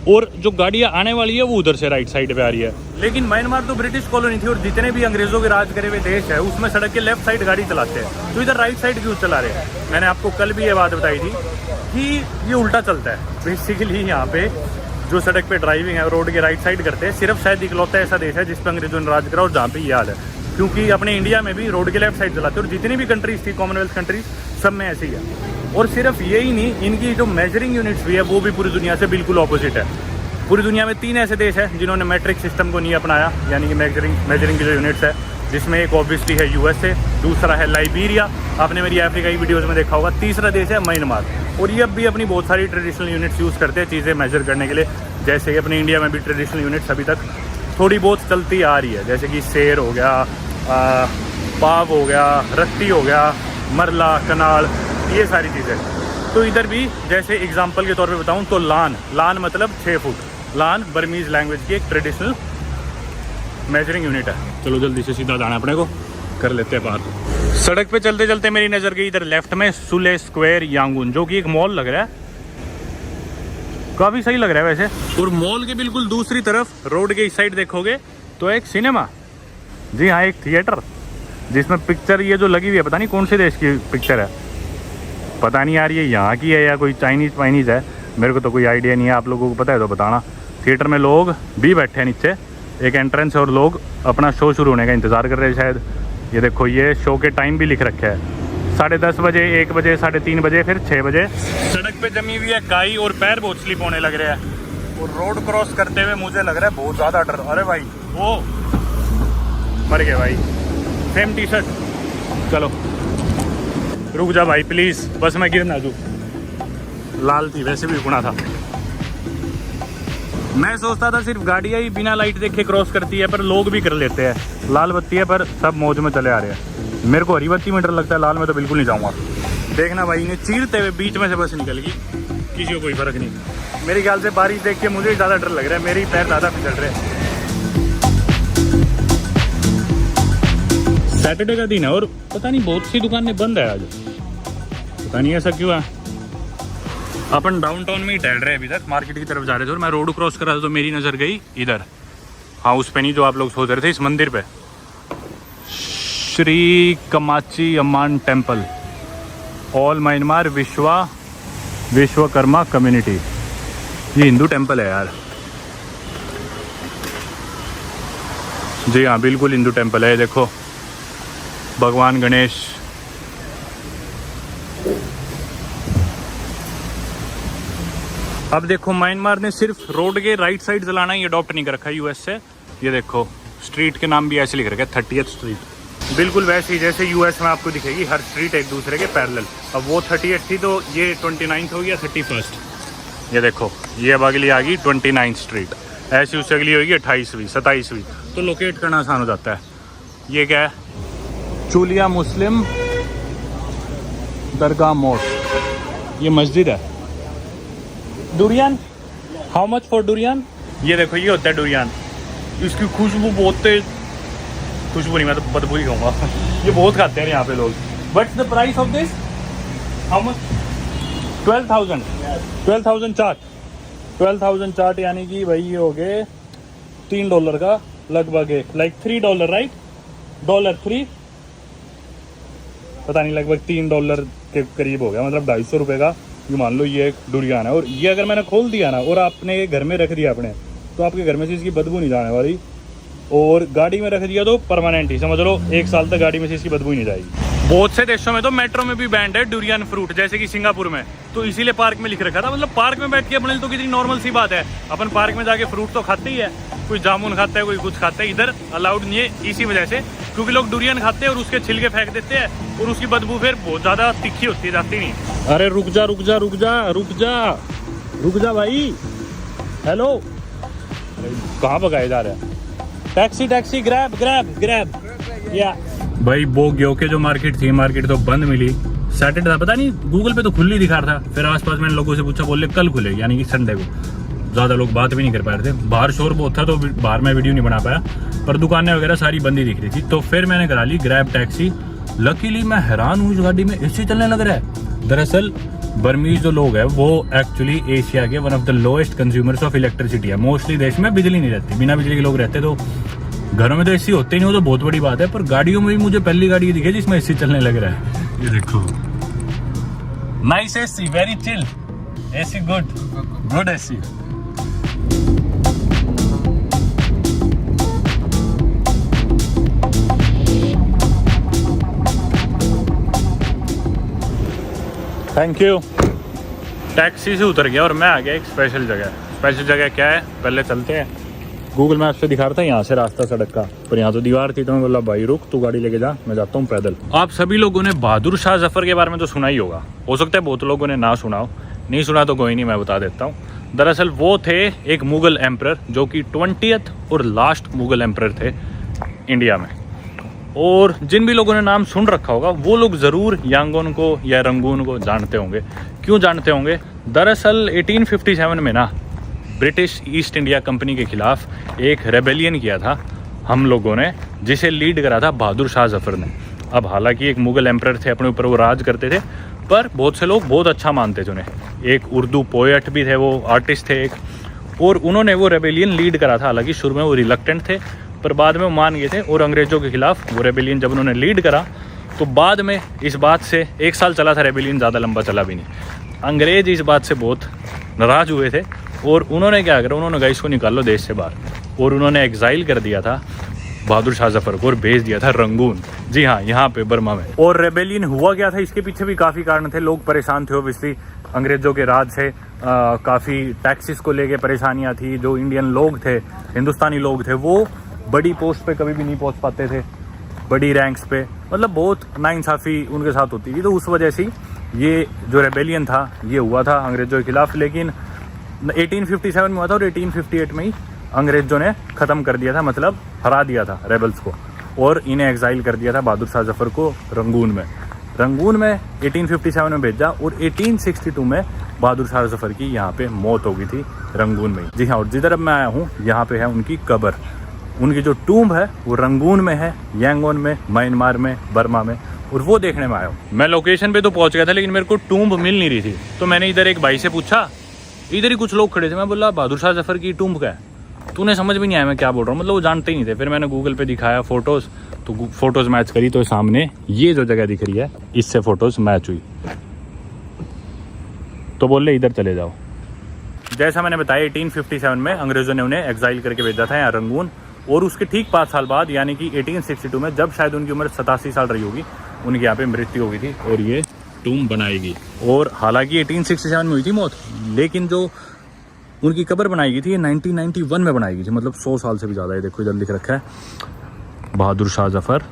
और जो गाड़ियाँ आने वाली है वो उधर से राइट साइड पे आ रही है। लेकिन म्यांमार तो ब्रिटिश कॉलोनी थी और जितने भी अंग्रेजों के राज करे हुए देश है उसमें सड़क के लेफ्ट साइड गाड़ी चलाते हैं, तो इधर राइट साइड क्यों चला रहे हैं। मैंने आपको कल भी ये बात बताई थी कि ये उल्टा चलता है बेसिकली। यहाँ पे जो सड़क पे ड्राइविंग है रोड के राइट साइड करते हैं, सिर्फ शायद इकलौता ऐसा देश है जिस पर अंग्रेजों ने राज करा और जहाँ पे ये हाल है, क्योंकि अपने इंडिया में भी रोड के लेफ्ट साइड चलाते हैं और जितनी भी कंट्रीज थी कॉमनवेल्थ कंट्रीज सब में ऐसी है। और सिर्फ यही नहीं, इनकी जो मेजरिंग यूनिट्स भी है वो भी पूरी दुनिया से बिल्कुल ऑपोजिट है। पूरी दुनिया में 3 ऐसे देश हैं जिन्होंने मैट्रिक सिस्टम को नहीं अपनाया, यानी कि मेजरिंग की जो यूनिट्स है, जिसमें एक ऑब्वियसली है यूएसए, दूसरा है लाइबेरिया, आपने मेरी अफ्रीका की वीडियोस में देखा होगा, तीसरा देश है म्यांमार। और ये अब भी अपनी बहुत सारी ट्रेडिशनल यूनिट्स यूज़ करते हैं चीज़ें मेजर करने के लिए, जैसे कि अपने इंडिया में भी ट्रेडिशनल यूनिट्स अभी तक थोड़ी बहुत चलती आ रही है, जैसे कि शेर हो गया, पाव हो गया, रत्ती हो गया, मरला, कनाल, ये सारी चीज़ें। तो इधर भी जैसे एग्जाम्पल के तौर पर बताऊँ तो लान मतलब 6 फुट, लान बर्मीज लैंग्वेज की एक ट्रेडिशनल मेजरिंग यूनिट है। चलो जल्दी से सीधा जाना अपने को, कर लेते हैं पार। सड़क पे चलते चलते मेरी नज़र गई इधर लेफ्ट में सुले स्क्वायर यांगून, जो कि एक मॉल लग रहा है, काफ़ी सही लग रहा है वैसे। और मॉल के बिल्कुल दूसरी तरफ रोड के इस साइड देखोगे तो एक सिनेमा, जी हाँ एक थिएटर, जिसमें पिक्चर ये जो लगी हुई है पता नहीं कौन से देश की पिक्चर है, पता नहीं यार ये यहाँ की है या कोई चाइनीज़ है, मेरे को तो कोई आइडिया नहीं है। आप लोगों को पता है तो बताना। थिएटर में लोग भी बैठे हैं नीचे, एक एंट्रेंस है और लोग अपना शो शुरू होने का इंतज़ार कर रहे हैं शायद। ये देखो ये शो के टाइम भी लिख रखे है, 10:30 बजे, 1 बजे, 3:30 बजे, फिर 6 बजे। सड़क पे जमी हुई है काई और पैर बहुत स्लिप होने लग रहे हैं, और रोड क्रॉस करते हुए मुझे लग रहा है बहुत ज़्यादा डर। अरे भाई वो मर गए भाई, सेम टी शर्ट। चलो रुक जा भाई प्लीज़, बस मैं गिर ना दूँ, लाल थी वैसे भी गुना था। मैं सोचता था सिर्फ गाड़ियाँ ही बिना लाइट देखे क्रॉस करती है, पर लोग भी कर लेते हैं। लाल बत्ती है पर सब मौज में चले आ रहे हैं। मेरे को हरी बत्ती में डर लगता है, लाल में तो बिल्कुल नहीं जाऊँगा। देखना भाई इन्हें चीरते हुए बीच में से बस निकल गई, किसी को कोई फर्क नहीं। मेरे ख्याल से बारिश देख के मुझे ज़्यादा डर लग रहा है, मेरे पैर ज़्यादा फिसल रहे हैं। सैटरडे का दिन है और पता नहीं बहुत सी दुकानें बंद है आज, पता नहीं ऐसा क्यों है। अपन डाउनटाउन में ही टहल रहे हैं अभी तक, मार्केट की तरफ जा रहे थे और मैं रोड क्रॉस कर रहा था तो मेरी नज़र गई इधर, हाँ उस पे नहीं जो आप लोग सोच रहे थे, इस मंदिर पे, Shri Kamakshi Amman temple, all Myanmar Vishwakarma community. ये हिंदू टेम्पल है यार, जी हाँ बिल्कुल हिंदू टेम्पल है। देखो भगवान गणेश, अब देखो म्यांमार ने सिर्फ रोड के राइट साइड चलाना ही अडॉप्ट नहीं कर रखा यूएस से। ये देखो स्ट्रीट के नाम भी ऐसे लिख रखे, 30th स्ट्रीट, बिल्कुल वैसे ही जैसे यूएस में आपको दिखेगी हर स्ट्रीट एक दूसरे के पैरेलल। अब वो 30th थी तो ये 29th हो गया 31st। ये देखो ये अब अगली आ गई 29th स्ट्रीट, ऐसी उससे अगली होगी 28वीं 27वीं, तो लोकेट करना आसान हो जाता है। ये क्या है, चूलिया मुस्लिम दरगाह मोस्क, ये मस्जिद है। Durian, how much for durian? ये देखो ये होता है डुरियन, इसकी खुशबू बहुत तेज, खुशबू नहीं मैं तो बदबू ही कहूँगा ये बहुत खाते हैं यहाँ पे लोग। What's the price of this? How much? 12,000 चाट, 12,000 चाट यानी कि भाई ये हो गए $3 का लगभग, लाइक $3 राइट, $3 पता नहीं, लगभग $3 के करीब हो गया, मतलब 250 रुपये का ये मान लो ये एक डुरियान है। और ये अगर मैंने खोल दिया ना और आपने ये घर में रख दिया अपने, तो आपके घर में से इसकी बदबू नहीं जाने वाली, और गाड़ी में रख दिया तो परमानेंट ही समझ लो 1 साल तक गाड़ी में से इसकी बदबू ही नहीं जाएगी। बहुत से देशों में तो मेट्रो में भी बैंड है डुरियन फ्रूट, जैसे कि सिंगापुर में, तो इसीलिए पार्क में लिख रखा था। मतलब पार्क में बैठ के अपने तो कितनी नॉर्मल सी बात है, अपन पार्क में जाके फ्रूट तो खाते ही है, कोई जामुन खाता है कोई कुछ खाता है, इधर अलाउड नहीं है इसी वजह से, क्योंकि लोग डुरियन खाते हैं और उसके छिलके फेंक देते हैं और उसकी बदबू फिर बहुत ज़्यादा तीखी होती है, जाती नहीं। अरे रुक जा रुक जा रुक जा रुक जा रुक जा भाई, हेलो कहाँ भगाए जा रहे हैं? Taxi taxi, grab grab grab, या भाई वो ग्यो के जो मार्केट थी, मार्केट तो बंद मिली, सैटरडे था, पता नहीं गूगल पे तो खुली दिखा रहा था, फिर आसपास मैंने लोगों से पूछा, बोले कल खुले यानी कि संडे को। ज़्यादा लोग बात भी नहीं कर पा रहे थे, बाहर शोर बहुत था तो बाहर मैं वीडियो नहीं बना पाया, पर दुकानें वगैरह सारी बंदी दिख रही थी, तो फिर मैंने करा ली ग्रैब टैक्सी। लकीली मैं हैरान हूँ, इस गाड़ी में एसी चलने लग रहा है। दरअसल बर्मीज जो लोग हैं वो एक्चुअली एशिया के one of the lowest consumers of electricity है। मोस्टली देश में बिजली नहीं रहती, बिना बिजली के लोग रहते, तो घरों में तो एसी होते ही नहीं, वो तो बहुत बड़ी बात है, पर गाड़ियों में भी मुझे पहली गाड़ी दिखी जिसमें एसी चलने लग रहा है। ये देखो nice AC, very chill AC, good AC. Thank you. Taxi से उतर गया और मैं आ गया एक स्पेशल जगह। स्पेशल जगह क्या है पहले चलते हैं। गूगल मैप से दिखा रहा था यहाँ से रास्ता सड़क का, पर यहाँ तो दीवार थी, तो मैं बोला भाई रुक तू गाड़ी लेके जा, मैं जाता हूँ पैदल। आप सभी लोगों ने बहादुर शाह जफर के बारे में तो सुना ही होगा, हो सकता है बहुत लोगों ने ना सुना हो, नहीं सुना तो कोई नहीं, मैं बता देता हूँ। दरअसल वो थे एक मुगल एम्परर जो कि 20th और लास्ट मुगल एम्परर थे इंडिया में, और जिन भी लोगों ने नाम सुन रखा होगा वो लोग ज़रूर यांगोन को या रंगून को जानते होंगे। क्यों जानते होंगे? दरअसल 1857 में ना ब्रिटिश ईस्ट इंडिया कंपनी के खिलाफ एक रेबेलियन किया था हम लोगों ने, जिसे लीड करा था बहादुर शाह जफर ने। अब हालांकि एक मुगल एम्परर थे, अपने ऊपर वो राज करते थे, पर बहुत से लोग बहुत अच्छा मानते थे उन्हें। एक उर्दू पोएट भी थे, वो आर्टिस्ट थे एक, और उन्होंने वो रेबेलियन लीड करा था। हालांकि शुरू में वो रिलक्टेंट थे, पर बाद में वो मान गए थे, और अंग्रेज़ों के खिलाफ वो रेबेलियन जब उन्होंने लीड करा तो बाद में इस बात से 1 साल चला था रेबेलियन, ज़्यादा लंबा चला भी नहीं। अंग्रेज़ इस बात से बहुत नाराज़ हुए थे और उन्होंने क्या करा, उन्होंने कहा इसको निकाल लो देश से बाहर, और उन्होंने एग्जाइल कर दिया था बहादुर शाह जफर को और भेज दिया था रंगून, जी हाँ यहाँ पे बर्मा में। और रेबेलियन हुआ क्या था, इसके पीछे भी काफ़ी कारण थे। लोग परेशान थे ओबियसली अंग्रेज़ों के राज से, काफ़ी टैक्सेस को लेके परेशानियाँ थी। जो इंडियन लोग थे, हिंदुस्तानी लोग थे, वो बड़ी पोस्ट पे कभी भी नहीं पहुंच पाते थे, बड़ी रैंक्स पे, मतलब बहुत नाइंसाफ़ी उनके साथ होती थी। तो उस वजह से ये जो रेबेलियन था ये हुआ था अंग्रेज़ों के खिलाफ, लेकिन 1857 में हुआ था और 1858 में ही अंग्रेज़ों ने ख़त्म कर दिया था, मतलब हरा दिया था रेबल्स को, और इन्हें एग्जाइल कर दिया था बहादुर शाह जफर को रंगून में। रंगून में 1857 में भेजा और 1862 में बहादुर शाह जफर की यहाँ पे मौत हो गई थी रंगून में। जी हाँ, और जिधर अब मैं आया हूँ यहाँ पे है उनकी कब्र। उनकी जो टूम्ब है वो रंगून में है, यांगोन में, म्यांमार में, बर्मा में, और वो देखने में आया हूँ। मैं लोकेशन पे तो पहुंच गया था लेकिन मेरे को टूम्ब मिल नहीं रही थी। तो मैंने इधर एक भाई से पूछा, इधर ही कुछ लोग खड़े थे, मैं बोला बहादुर शाह जफर की टूम्ब का है। तूने समझ भी नहीं आया मैं क्या बोल रहा हूँ, मतलब वो जानते ही नहीं थे। फिर मैंने गूगल पे दिखाया फोटोज़, तो फोटोज़ मैच करी तो सामने ये जो जगह दिख रही है इससे फ़ोटोज़ मैच हुई, तो बोले इधर चले जाओ। जैसा मैंने बताया 1857 में अंग्रेज़ों ने उन्हें एग्जाइल करके भेजा था यहाँ रंगून, और उसके ठीक 5 साल बाद यानी कि 1862 में, जब शायद उनकी उम्र 87 साल रही होगी, उनकी यहाँ पे मृत्यु हो गई थी और ये टूम्ब बनाएगी। और हालांकि 1867 में हुई थी मौत, लेकिन जो उनकी कब्र बनाई गई थी ये 1991 में बनाई गई थी, मतलब 100 साल से भी ज़्यादा है। देखो इधर लिख रखा है बहादुर शाह जफर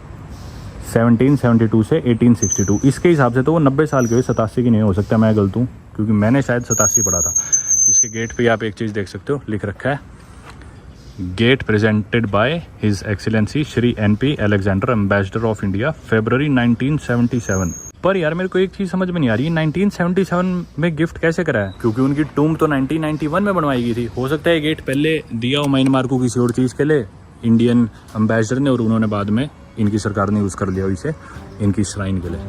1772 से 1862। इसके हिसाब से तो वो 90 साल के हुए, 87 की नहीं हो सकता, मैं गलत हूँ क्योंकि मैंने शायद 87 पढ़ा था। इसके गेट पे आप एक चीज़ देख सकते हो, लिख रखा है gate presented by his excellency Shri NP Alexander ambassador of India February 1977। पर यार मेरे को एक चीज़ समझ में नहीं आ रही, 1977 में गिफ्ट कैसे करा है, क्योंकि उनकी टूम्ब तो 1991 में बनवाई गई थी। हो सकता है गेट पहले दिया हो म्यांमार को किसी और चीज़ के लिए इंडियन एम्बेसडर ने, और उन्होंने बाद में इनकी सरकार ने यूज़ कर लिया इसे इनकी श्राइन के लिए।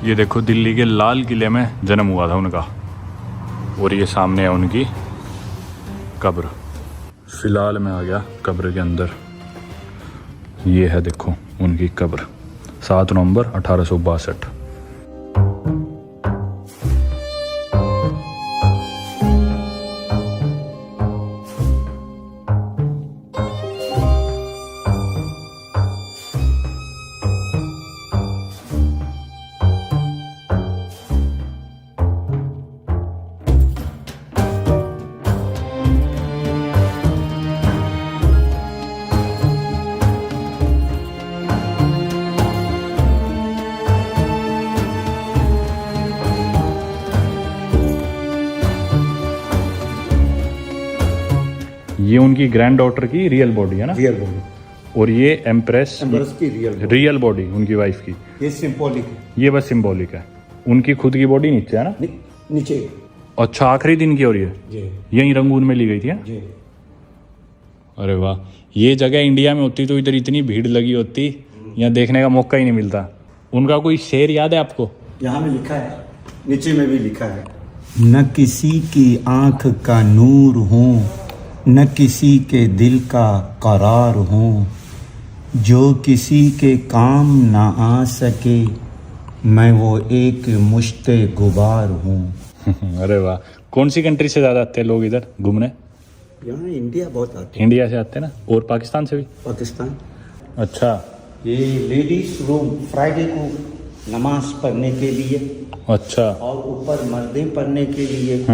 ये देखो दिल्ली के लाल किले में जन्म हुआ था उनका, और ये सामने है उनकी कब्र। फिलहाल मैं आ गया कब्र के अंदर, ये है देखो उनकी कब्र, 7 नवंबर 1862। ये उनकी ग्रैंड डॉटर की रियल बॉडी है ना, रियल बॉडी, और ये एम्प्रेस की रियल बॉडी उनकी वाइफ की, ये सिंबॉलिक है, ये बस सिंबॉलिक है। उनकी खुद की बॉडी नीचे है ना, नीचे। अच्छा आखिरी दिन की, और ये जी यही रंगून में ली गई थी है? जी। अरे वाह, ये जगह इंडिया में होती तो इधर इतनी भीड़ लगी होती, यहाँ देखने का मौका ही नहीं मिलता। उनका कोई शेर याद है आपको? यहाँ में लिखा है, नीचे में भी लिखा है, न किसी की आंख का नूर हूँ, न किसी के दिल का करार हूँ, जो किसी के काम न आ सके, मैं वो एक मुश्ते गुबार हूँ। अरे वाह, कौन सी कंट्री से ज़्यादा आते हैं लोग इधर घूमने? यहाँ इंडिया बहुत आते हैं। इंडिया से आते हैं ना, और पाकिस्तान से भी? पाकिस्तान। अच्छा, ये लेडीज रूम फ्राइडे को नमाज पढ़ने के लिए, अच्छा, और ऊपर मर्दें पढ़ने के लिए।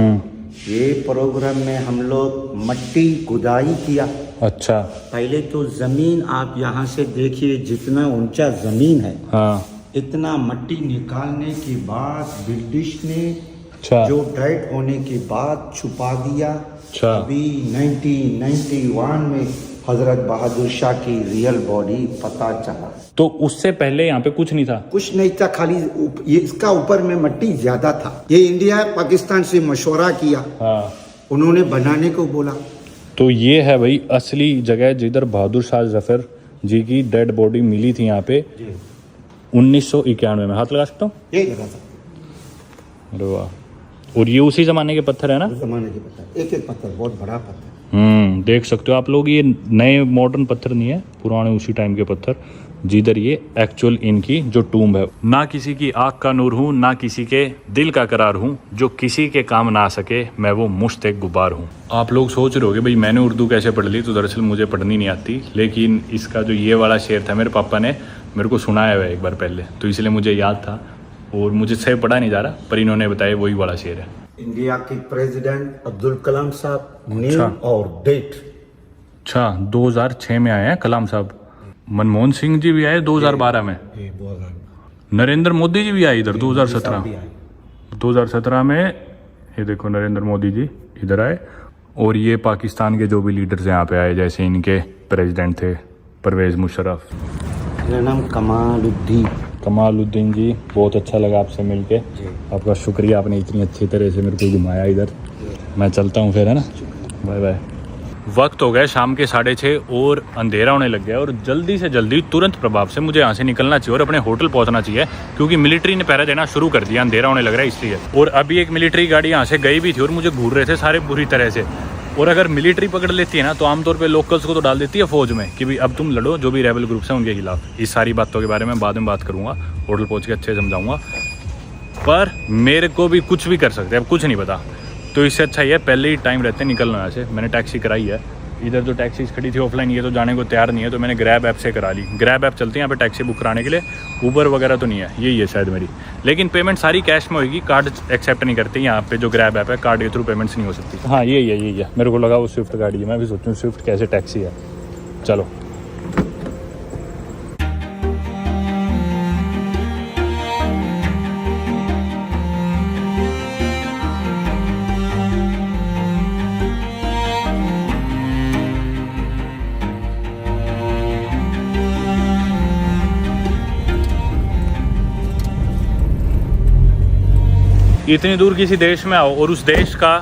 ये प्रोग्राम में हम लोग मट्टी खुदाई किया। अच्छा, पहले तो जमीन आप यहाँ से देखिए, जितना ऊंचा जमीन है, हाँ, इतना मट्टी निकालने के बाद ब्रिटिश ने अच्छा, जो डेड होने के बाद छुपा दिया। अच्छा, अभी 1991 में हजरत बहादुर शाह की रियल बॉडी पता चला। तो उससे पहले यहाँ पे कुछ नहीं था? कुछ नहीं था, खाली ये इसका ऊपर में मट्टी ज्यादा था। ये इंडिया पाकिस्तान से मशवरा किया, हाँ, उन्होंने बनाने को बोला। तो ये है भाई असली जगह जिधर बहादुर शाह जफर जी की डेड बॉडी मिली थी यहाँ पे 1991 में। हाथ लगा सकता हूँ? ये लगा था। अरे वाह, और ये उसी जमाने के पत्थर है ना? उस जमाने के पत्थर, एक एक पत्थर, बहुत बड़ा पत्थर। देख सकते हो आप लोग, ये नए मॉडर्न पत्थर नहीं है, पुराने उसी टाइम के पत्थर, जिधर ये एक्चुअल इनकी जो टूम्ब है। ना किसी की आँख का नूर हूँ, ना किसी के दिल का करार हूँ, जो किसी के काम ना आ सके, मैं वो मुश्ते गुबार हूँ। आप लोग सोच रहे होगे भाई मैंने उर्दू कैसे पढ़ ली, तो दरअसल मुझे पढ़नी नहीं आती, लेकिन इसका जो ये वाला शेर था मेरे पापा ने मेरे को सुनाया हुआ एक बार पहले, तो इसलिए मुझे याद था, और मुझे सही पढ़ा नहीं जा रहा, पर इन्होंने बताया वही वाला शेर है। इंडिया के प्रेसिडेंट अब्दुल कलाम साहब नेम और डेट। अच्छा, 2006 में आए हैं कलाम साहब। मनमोहन सिंह जी भी आए 2012 में। 2000 नरेंद्र मोदी जी भी आए इधर 2017 में। ये देखो नरेंद्र मोदी जी इधर आए, और ये पाकिस्तान के जो भी लीडर्स यहाँ पे आए, जैसे इनके प्रेसिडेंट थे परवेज मुशर्रफ। मेरा नाम कमालुद्दीन जी, बहुत अच्छा लगा आपसे मिलके। आपका शुक्रिया, आपने इतनी अच्छी तरह से मेरे को घुमाया इधर। मैं चलता हूँ फिर, है ना, बाय बाय। वक्त हो गया शाम के 6:30 और अंधेरा होने लग गया और जल्दी से जल्दी तुरंत प्रभाव से मुझे यहाँ से निकलना चाहिए और अपने होटल पहुँचना चाहिए, क्योंकि मिलिट्री ने पहरा देना शुरू कर दिया, अंधेरा होने लग रहा है इसलिए। और अभी एक मिलिट्री गाड़ी यहाँ से गई भी थी और मुझे घूर रहे थे सारे बुरी तरह से। और अगर मिलिट्री पकड़ लेती है ना तो आमतौर पे लोकल्स को तो डाल देती है फौज में कि भाई अब तुम लड़ो जो भी रेबल ग्रुप्स हैं उनके खिलाफ। इस सारी बातों के बारे में बाद में बात करूँगा, होटल पहुँच के अच्छे समझाऊँगा। पर मेरे को भी कुछ भी कर सकते हैं, अब कुछ नहीं पता, तो इससे अच्छा ये पहले ही टाइम रहते निकलना यहाँ से। मैंने टैक्सी कराई है, इधर जो टैक्सीज खड़ी थी ऑफलाइन ये तो जाने को तैयार नहीं है, तो मैंने ग्रैब ऐप से करा ली। ग्रैब ऐप चलती है यहाँ पे टैक्सी बुक कराने के लिए, ऊबर वगैरह तो नहीं है, यही है शायद मेरी। लेकिन पेमेंट सारी कैश में होगी, कार्ड एक्सेप्ट नहीं करते यहाँ पे। जो ग्रैब ऐप है कार्ड के थ्रू पेमेंट्स नहीं हो सकती। हाँ यही है। मेरे को लगा वो स्विफ्ट गाड़ी है, मैं भी सोचूँ स्विफ्ट कैसे टैक्सी है। चलो इतनी दूर किसी देश में आओ और उस देश का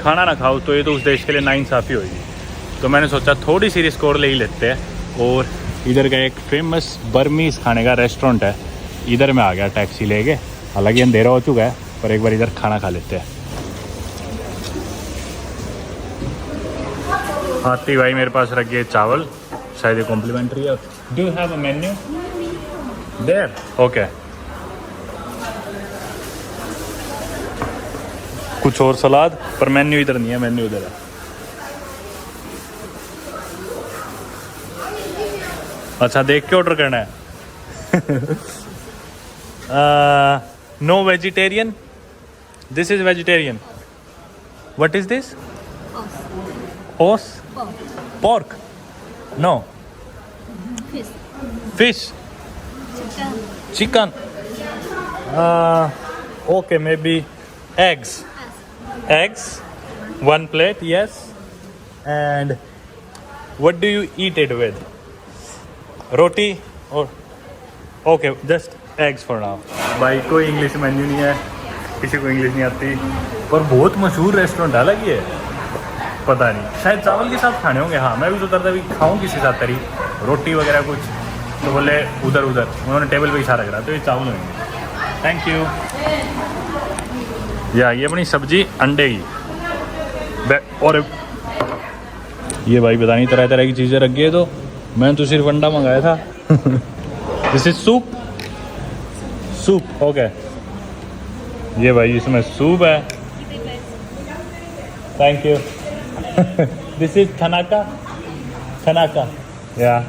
खाना ना खाओ तो ये तो उस देश के लिए नाइंसाफ़ी होगी। तो मैंने सोचा थोड़ी सी रिस्क और ले ही लेते हैं। और इधर का एक फेमस बर्मीज़ खाने का रेस्टोरेंट है, इधर मैं आ गया टैक्सी लेके। हालांकि अंधेरा हो चुका है पर एक बार इधर खाना खा लेते हैं। हाथी भाई मेरे पास रख गए चावल, शायद ये कॉम्प्लीमेंट्री है। Do you have a menu there? Okay, कुछ और सलाद, पर मेन्यू इधर नहीं है, मेन्यू उधर है। अच्छा देख के ऑर्डर करना है। No vegetarian, this is vegetarian. What is this? ओस? Pork? No. Fish? Chicken? Okay, maybe eggs. Eggs, 1 plate, yes. And what do you eat it with? Roti or? Okay, just eggs for now. भाई कोई English menu नहीं है, किसी को English नहीं आती, पर बहुत मशहूर रेस्टोरेंट है लगी है। पता नहीं, शायद चावल के साथ खाने होंगे। हाँ मैं भी सोच रहा था भी खाऊँ किसी साथ तरी रोटी वगैरह कुछ, तो बोले उधर उन्होंने टेबल पे इशारा करा, तो ये चावल होंगे। Thank you. या ये अपनी सब्जी अंडे की, और ये भाई पता नहीं तरह तरह की चीज़ें रख गई, तो मैंने तो सिर्फ अंडा मंगाया था। This is soup, soup okay. ये भाई इसमें सूप है, थैंक यू। दिस इज थनाका, थनाका या।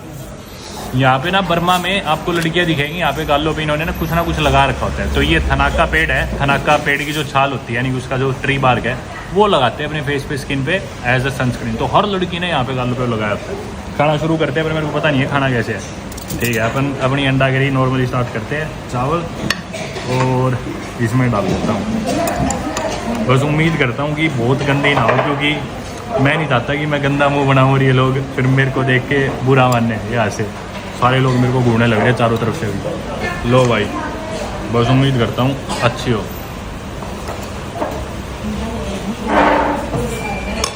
यहाँ पे ना बर्मा में आपको लड़कियाँ दिखेंगी, यहाँ पे गालों पे इन्होंने ना कुछ लगा रखा होता है। तो ये थनाका पेड़ है, थनाका पेड़ की जो छाल होती है यानी उसका जो ट्री बार्क है वो लगाते हैं अपने फेस पे, स्किन पे एज अ सनस्क्रीन। तो हर लड़की ने यहाँ पे गालों पे लगाया होता है। खाना शुरू करते हैं, पर मेरे को पता नहीं है खाना कैसे है। ठीक है, अपन अपनी अंडा करी नॉर्मली स्टार्ट करते हैं। चावल और इसमें डाल देता हूँ। बस उम्मीद करता हूँ कि बहुत गंदे ना हो, क्योंकि मैं नहीं चाहता कि मैं गंदा मुँह बनाऊँ और ये लोग फिर मेरे को देख के बुरा मानने। यहाँ से सारे लोग मेरे को घूरने लग रहे हैं चारों तरफ से भी। लो भाई, बस उम्मीद करता हूँ अच्छी हो।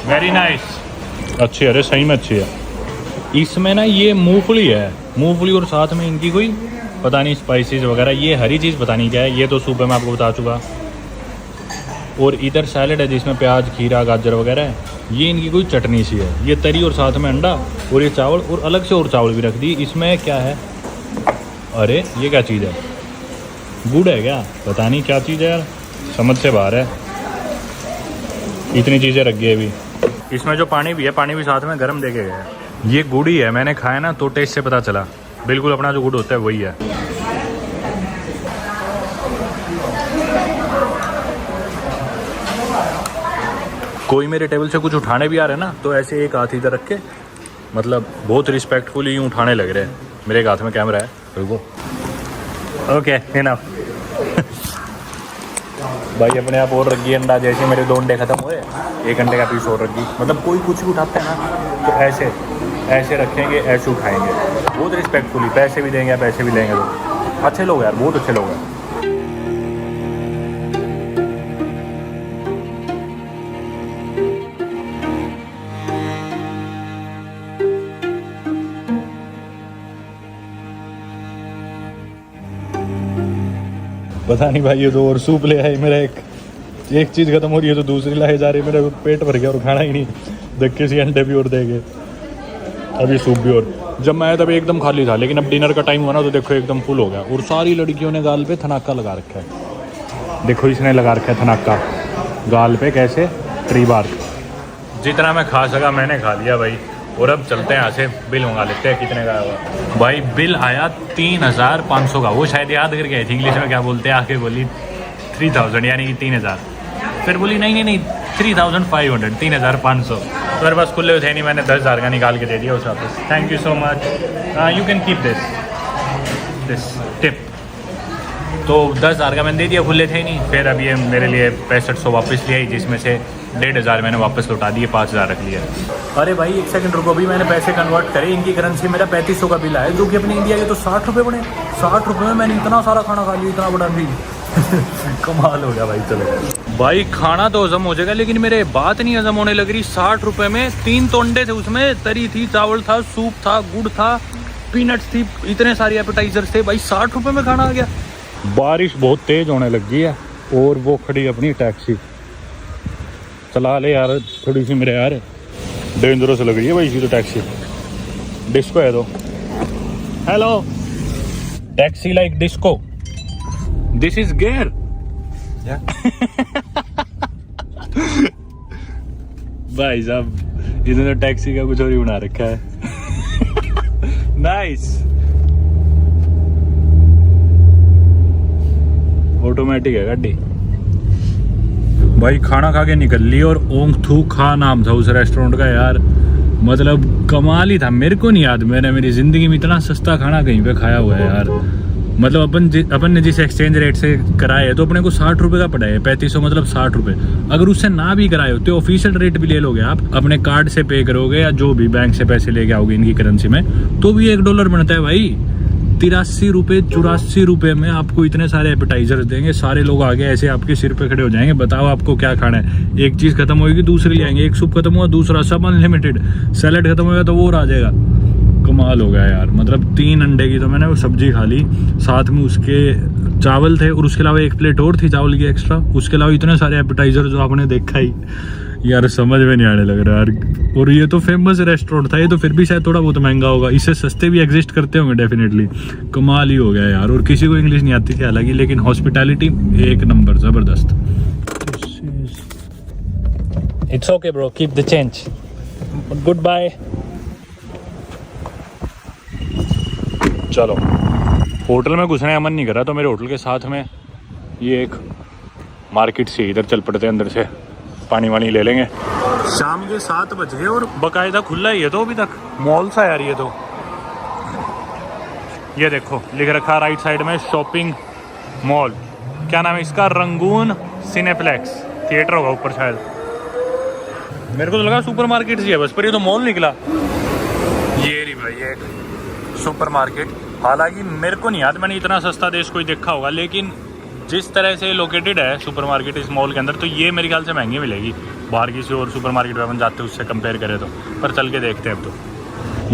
वेरी नाइस, अच्छी है, अरे सही में अच्छी है। इसमें ना ये मूंगफली है, मूंगफली और साथ में इनकी कोई पता नहीं स्पाइसेस वगैरह, ये हरी चीज़ पता नहीं क्या है। ये तो सूप है, मैं आपको बता चुका। और इधर सैलेड है जिसमें प्याज, खीरा, गाजर वगैरह है। ये इनकी कोई चटनी सी है। ये तरी और साथ में अंडा और ये चावल, और अलग से और चावल भी रख दी। इसमें क्या है? अरे ये क्या चीज़ है? गुड़ है क्या? पता नहीं क्या चीज़ है यार, समझ से बाहर है। इतनी चीज़ें रख गई अभी। इसमें जो पानी भी है, पानी भी साथ में गर्म देके गया है। ये गुड़ ही है, मैंने खाया ना तो टेस्ट से पता चला, बिल्कुल अपना जो गुड़ होता है वही है। कोई मेरे टेबल से कुछ उठाने भी आ रहे हैं ना, तो ऐसे एक हाथ इधर रख के, मतलब बहुत रिस्पेक्टफुली यूँ उठाने लग रहे हैं। मेरे एक हाथ में कैमरा है, रुको। Okay enough. भाई अपने आप और रखी अंडा, जैसे मेरे 2 अंडे खत्म हुए, 1 अंडे का पीस और रख दी। मतलब कोई कुछ भी उठाते हैं ना तो ऐसे ऐसे रखेंगे, ऐसे उठाएंगे, बहुत रिस्पेक्टफुली। पैसे भी देंगे, पैसे भी लेंगे। तो अच्छे लोग यार, बहुत अच्छे लोग हैं। पता नहीं भाई, ये तो और सूप ले आई। मेरा एक चीज़ खत्म हो रही है तो दूसरी लाए जा रही है। मेरा पेट भर गया और खाना ही नहीं। धक्के से अंडे भी और देंगे, अभी सूप भी। और जब मैं आया तब एकदम खाली था, लेकिन अब डिनर का टाइम हुआ ना तो देखो एकदम फुल हो गया। और सारी लड़कियों ने गाल पे थनाका लगा रखा है। देखो इसने लगा रखा है थनाका गाल पे, कैसे ट्री बार्क। जितना मैं खा सका मैंने खा लिया भाई। और अब चलते हैं यहाँ से, बिल मंगा लेते हैं। कितने का आया भाई? बिल आया 3500 का। वो शायद याद करके आई थी इंग्लिश में क्या बोलते हैं। आके बोली 3000 यानी कि 3000। फिर बोली नहीं 3500, 3500। तो मेरे पास खुले थे नहीं, मैंने 10,000 का निकाल के दे दिया उस वापस। Thank you so much, you can keep this tip. तो 10,000 का मैंने दे दिया, खुले थे नहीं। फिर अब ये मेरे लिए 6500 वापस ले आई, जिसमें से 1,500 मैंने वापस लौटा दिए, 5,000 रख लिया। अरे भाई एक सेकंड रुको, अभी मैंने पैसे कन्वर्ट करे इनकी करेंसी। मेरा 3500 का बिल आया, जो कि अपने इंडिया के तो 60 रुपये बने। 60 रुपये में मैंने इतना सारा खाना खा लिया, इतना बड़ा भी। कमाल हो गया भाई। चलो भाई, खाना तो हजम हो जाएगा, लेकिन मेरे बात नहीं हजम होने लग रही। 60 रुपये में 3 तो अंडे थे, उसमें तरी थी, चावल था, सूप था, गुड़ था, पीनट्स थी, इतने सारे एपेटाइजर्स थे भाई। 60 रुपये में खाना आ गया। बारिश बहुत तेज होने लगी है और वो खड़ी अपनी टैक्सी। चला ले यार थोड़ी सी, मेरे यार डेंजरस लग रही है भाई इसी तो टैक्सी। डिस्को है तो। Hello, taxi like disco, this is gear. भाई साहब इन्होंने तो टैक्सी का कुछ और ही बना रखा है। नाइस। ऑटोमेटिक है गाड़ी। भाई खाना खा के निकल ली, और ओंग थू खा नाम था उस रेस्टोरेंट का यार। मतलब कमाल ही था। मेरे को नहीं याद मैंने मेरी ज़िंदगी में इतना सस्ता खाना कहीं पे खाया हुआ है यार। मतलब अपन ने जिस एक्सचेंज रेट से कराया है तो अपने को 60 रुपये का पड़ा है। 3500 मतलब 60 रुपये। अगर उससे ना भी कराए हो तो ऑफिशियल रेट भी ले लोगे आप, अपने कार्ड से पे करोगे या जो भी बैंक से पैसे लेके आओगे इनकी करेंसी में, तो भी $1 बनता है भाई। 83 रुपये 84 रुपये में आपको इतने सारे एपेटाइजर देंगे। सारे लोग आगे ऐसे आपके सिर पे खड़े हो जाएंगे, बताओ आपको क्या खाना है। एक चीज़ खत्म होगी दूसरी ले आएंगे, एक सूप खत्म हुआ दूसरा, सब अनलिमिटेड। सैलड खत्म होगा तो वो और आ जाएगा। कमाल हो गया यार। मतलब 3 अंडे की तो मैंने वो सब्जी खा ली, साथ में उसके चावल थे, और उसके अलावा एक प्लेट और थी चावल की एक्स्ट्रा। उसके अलावा इतने सारे एपेटाइजर जो आपने देखा ही यार, समझ में नहीं आने लग रहा यार। और ये तो फेमस रेस्टोरेंट था, ये तो फिर भी शायद थोड़ा बहुत महंगा होगा, इससे सस्ते भी एग्जिस्ट करते होंगे डेफिनेटली। कमाल ही हो गया यार। और किसी को इंग्लिश नहीं आती थी हालांकि, लेकिन हॉस्पिटैलिटी एक नंबर, ज़बरदस्त। It's okay bro, keep the change, good bye. चलो होटल में घुसने का मन नहीं कर रहा, तो मेरे होटल के साथ में ये एक मार्केट सी, इधर चल पड़ते हैं, अंदर से पानी वानी ले लेंगे। शाम के 7 बज गए और बाकायदा खुला ही है तो अभी तक। मॉल सा यार ये तो। ये देखो लिख रखा राइट साइड में शॉपिंग मॉल। क्या नाम है इसका? रंगून सिनेप्लेक्स थिएटर होगा ऊपर शायद। मेरे को तो लगा सुपर मार्केट ही है बस, पर ये तो मॉल निकला। ये रही भाई एक सुपर मार्केट। हालांकि मेरे को नहीं याद मैंने इतना सस्ता देश कोई देखा होगा, लेकिन जिस तरह से लोकेटेड है सुपर मार्केट इस मॉल के अंदर, तो ये मेरे ख्याल से महंगी मिलेगी बाहर किसी और सुपर मार्केट में अपन जाते हैं उससे कंपेयर करें तो। पर चल के देखते हैं अब तो।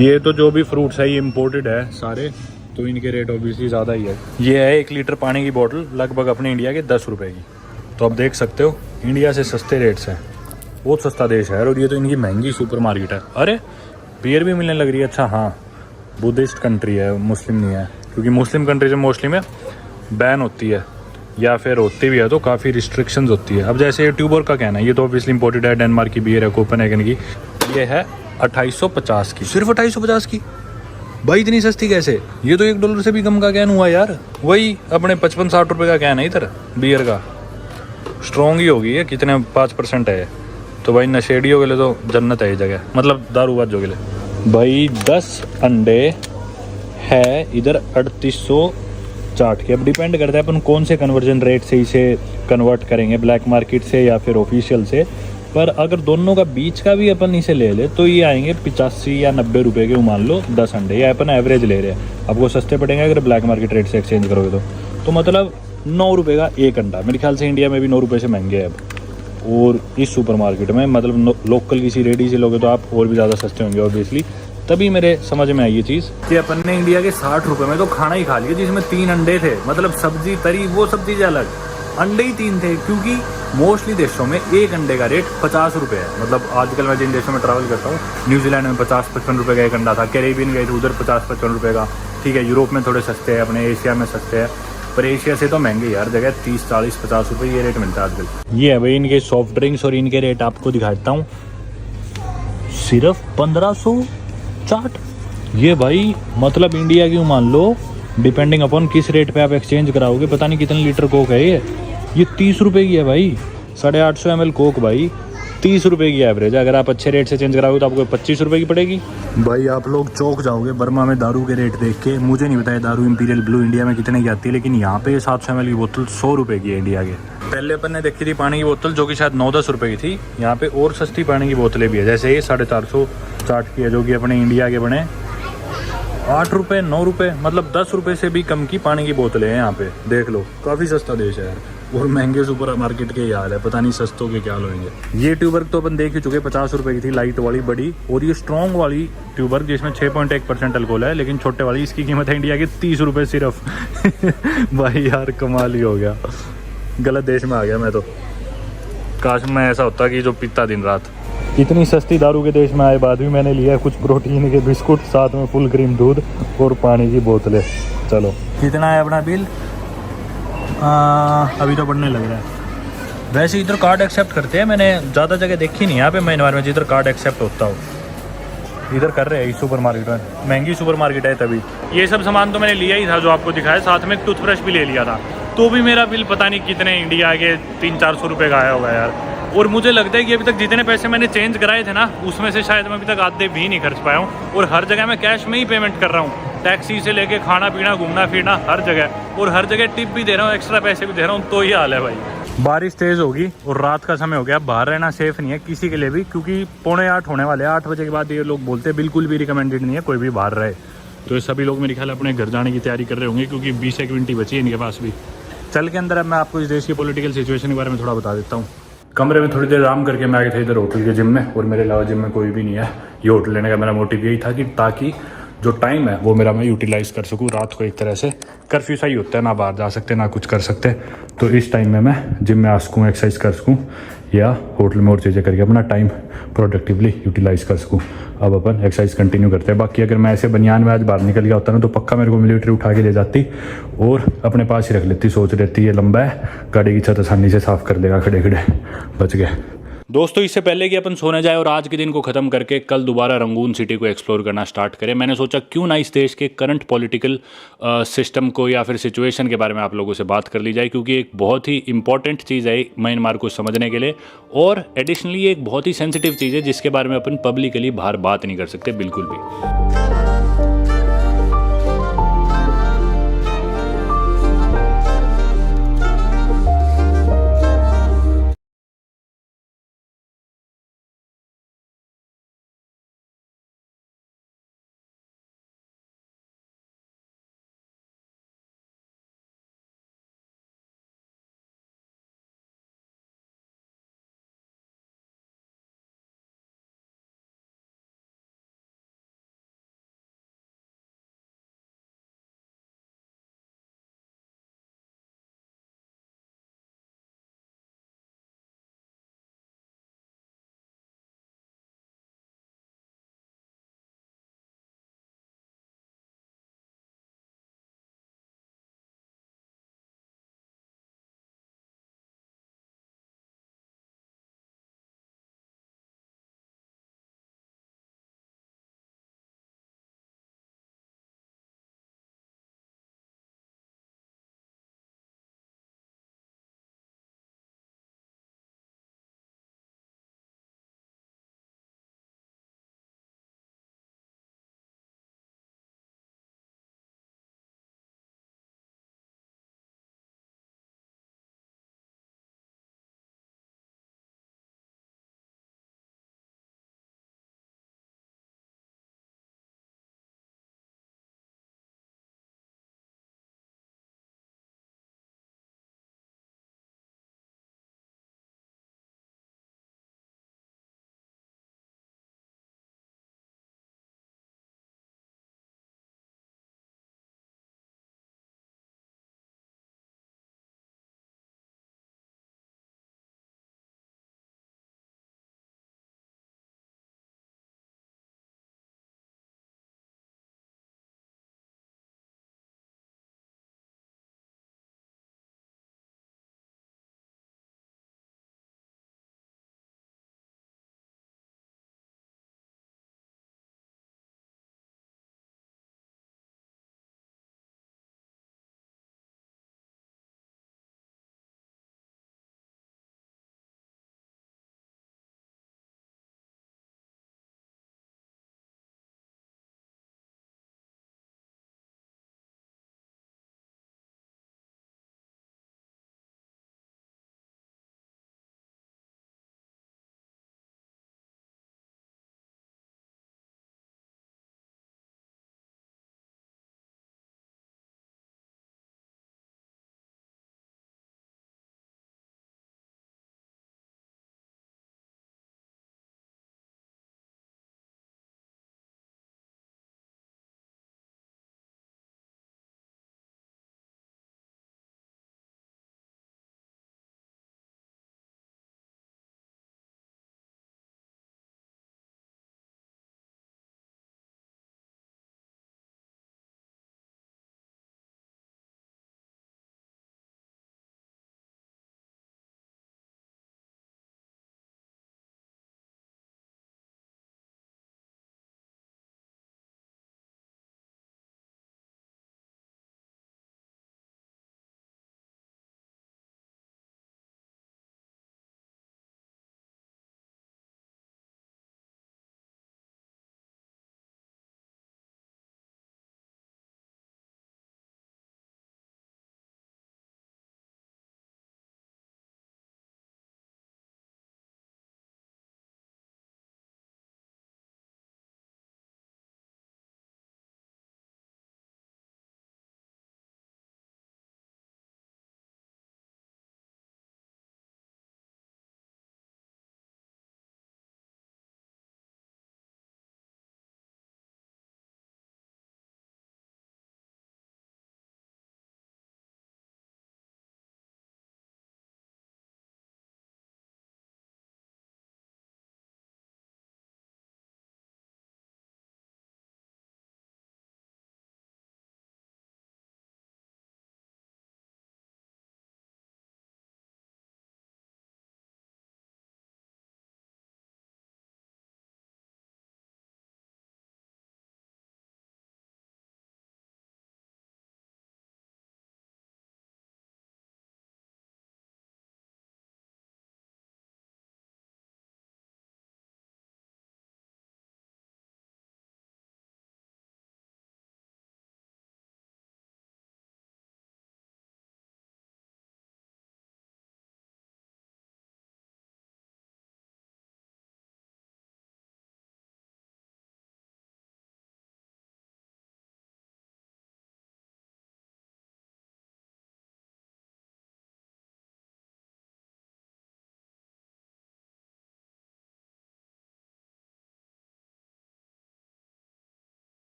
ये तो जो भी फ्रूट्स है ये इम्पोर्टेड है सारे, तो इनके रेट ऑब्वियसली ज़्यादा ही है। ये है 1 लीटर पानी की बोतल, लगभग अपने इंडिया के 10 रुपये की। तो अब देख सकते हो इंडिया से सस्ते रेट्स हैं, बहुत सस्ता देश है। और ये तो इनकी महंगी सुपर मार्केट है। अरे बियर भी मिलने लग रही है। अच्छा हाँ, बुद्धिस्ट कंट्री है, मुस्लिम नहीं है, क्योंकि मुस्लिम कंट्री से मोस्टली में बैन होती है, या फिर होती भी है तो काफ़ी रिस्ट्रिक्शंस होती है। अब जैसे ट्यूबर का कहना है, ये तो ऑब्वियसली इंपोर्टेड है, डेनमार्क की बियर है, कोपेनहेगन की। ये है 2850 की, सिर्फ 2850 की। भाई इतनी सस्ती कैसे? ये तो $1 से भी कम का कैन हुआ यार। वही अपने 55-60 रुपये का कैन है इधर बियर का। स्ट्रॉन्ग ही होगी ये, कितने 5% है। तो भाई नशेड़ियों के लिए तो जन्नत है ये जगह, मतलब दारूबाजों के लिए। भाई 10 अंडे है इधर 3860 के। अब डिपेंड करता है अपन कौन से कन्वर्जन रेट से इसे कन्वर्ट करेंगे, ब्लैक मार्केट से या फिर ऑफिशियल से। पर अगर दोनों का बीच का भी अपन इसे ले ले तो ये आएंगे 85 या 90 रुपये के, मान लो 10 अंडे। या अपन एवरेज ले रहे हैं, आपको सस्ते पड़ेंगे अगर ब्लैक मार्केट रेट से एक्सचेंज करोगे तो मतलब 9 रुपये का एक अंडा। मेरे ख्याल से इंडिया में भी 9 रुपये से महंगे है अब। और इस सुपर मार्केट में मतलब लोकल किसी रेडी से लोगे तो आप और भी ज़्यादा सस्ते होंगे ऑब्वियसली। तभी मेरे समझ में आई ये चीज़ कि अपन ने इंडिया के 60 रुपये में तो खाना ही खा लिया जिसमें 3 अंडे थे, मतलब सब्जी तरी वो सब चीज़ें अलग, अंडे ही 3 थे। क्योंकि मोस्टली देशों में एक अंडे का रेट 50 रुपये है। मतलब आजकल मैं जिन देशों में ट्रैवल करता हूँ, न्यूजीलैंड में 50-55 रुपये का एक अंडा था, कैरेबियन गए थे उधर 50-55 रुपये का, ठीक है। यूरोप में थोड़े सस्ते हैं, अपने एशिया में सस्ते हैं, पर एशिया से तो महंगे हर जगह 30-40-50 रुपये ये रेट मिलता है आजकल। ये है भाई इनके सॉफ्ट ड्रिंक्स और इनके रेट आपको दिखाता हूँ। सिर्फ 1500 चाट, ये भाई मतलब इंडिया की मान लो डिपेंडिंग अपॉन किस रेट पे आप एक्सचेंज कराओगे, पता नहीं कितने लीटर कोक है ये 30 रुपये की है भाई। 850 ml कोक भाई 30 रुपये की एवरेज है। अगर आप अच्छे रेट से चेंज कराओगे तो आपको 25 रुपये की पड़ेगी। भाई आप लोग चौंक जाओगे बर्मा में दारू के रेट देख के। मुझे नहीं बताया दारू इंपीरियल ब्लू इंडिया में कितने की आती है, लेकिन यहाँ पे 700 ml की बोतल 100 रुपये की है इंडिया के। पहले अपन ने देखी थी पानी की बोतल जो कि शायद 9-10 रुपये की थी। यहाँ पे और सस्ती पानी की बोतलें भी है, जैसे ये 450 चाट की है जो कि अपने इंडिया के बने 8 रुपये 9 रुपये, मतलब 10 रुपये से भी कम की पानी की बोतलें हैं यहाँ पे। देख लो काफ़ी सस्ता देश है यार। और महंगे सुपर मार्केट के हाल है, पता नहीं सस्तों के क्या हाल होंगे। ये ट्यूबर्ग तो अपन देख ही चुके, 50 रुपये की थी लाइट वाली बड़ी, और ये स्ट्रॉन्ग वाली ट्यूबर्ग जिसमें 6.1% अल्कोहल है, लेकिन छोटे वाली इसकी कीमत है इंडिया की 30 रुपये सिर्फ। भाई यार कमाल ही हो गया, गलत देश में आ गया मैं तो। काश में ऐसा होता कि जो पीता दिन रात। इतनी सस्ती दारू के देश में आए बाद भी मैंने लिया कुछ प्रोटीन के बिस्कुट, साथ में फुल क्रीम दूध और पानी की बोतलें। चलो कितना है अपना बिल? अभी तो बढ़ने लग रहा है। वैसे इधर कार्ड एक्सेप्ट करते हैं, मैंने ज़्यादा जगह देखी नहीं यहाँ पे म्यांमार में जिधर कार्ड एक्सेप्ट होता हो। इधर कर रहे हैं इस सुपर मार्केट में, महंगी सुपर मार्केट है तभी। ये सब सामान तो मैंने लिया ही था जो आपको दिखाया, साथ में एक टूथब्रश भी ले लिया था। तो भी मेरा बिल पता नहीं कितने इंडिया के 300-400 रुपये का आया होगा यार। और मुझे लगता है कि अभी तक जितने पैसे मैंने चेंज कराए थे ना, उसमें से शायद मैं अभी तक आधे भी नहीं खर्च पाया हूँ। और हर जगह मैं कैश में ही पेमेंट कर रहा हूँ, टैक्सी से लेके खाना पीना घूमना फिरना हर जगह। और हर जगह टिप भी दे रहा हूँ, एक्स्ट्रा पैसे भी दे रहा हूँ। तो ये हाल है भाई। बारिश तेज़ होगी और रात का समय हो गया, बाहर रहना सेफ़ नहीं है किसी के लिए भी, क्योंकि 7:45 होने वाले हैं। 8 बजे के बाद ये लोग बोलते हैं बिल्कुल भी रिकमेंडेड नहीं है कोई भी बाहर रहे। तो ये सभी लोग मेरे ख्याल अपने घर जाने की तैयारी कर रहे होंगे, क्योंकि 20 मिनट बची है इनके पास भी। चल के अंदर अब मैं आपको इस देश की पॉलिटिकल सिचुएशन के बारे में थोड़ा बता देता हूँ। कमरे में थोड़ी देर आराम करके मैं आया था इधर होटल के जिम में, और मेरे अलावा जिम में कोई भी नहीं है। ये होटल लेने का मेरा मोटिव यही था कि ताकि जो टाइम है वो मेरा मैं यूटिलाइज़ कर सकूँ। रात को एक तरह से कर्फ्यू सा ही होता है, ना बाहर जा सकते ना कुछ कर सकते, तो इस टाइम में मैं जिम में आ सकूँ, एक्सरसाइज कर सकूँ, या होटल में और चीज़ें करके अपना टाइम प्रोडक्टिवली यूटिलाइज़ कर सकूँ। अब अपन एक्सरसाइज कंटिन्यू करते हैं। बाकी अगर मैं ऐसे बनियान में आज बाहर निकल गया होता ना, तो पक्का मेरे को मिलिट्री उठा के ले जाती और अपने पास ही रख लेती। सोच रहती है लंबा है, गाड़ी की छत आसानी से साफ़ कर देगा खड़े खड़े। बच गए दोस्तों। इससे पहले कि अपन सोने जाए और आज के दिन को ख़त्म करके कल दोबारा रंगून सिटी को एक्सप्लोर करना स्टार्ट करें, मैंने सोचा क्यों ना इस देश के करंट पॉलिटिकल सिस्टम को या फिर सिचुएशन के बारे में आप लोगों से बात कर ली जाए, क्योंकि एक बहुत ही इंपॉर्टेंट चीज़ है म्यांमार को समझने के लिए। और एडिशनली एक बहुत ही सेंसिटिव चीज़ है जिसके बारे में अपन पब्लिकली बाहर बात नहीं कर सकते बिल्कुल भी।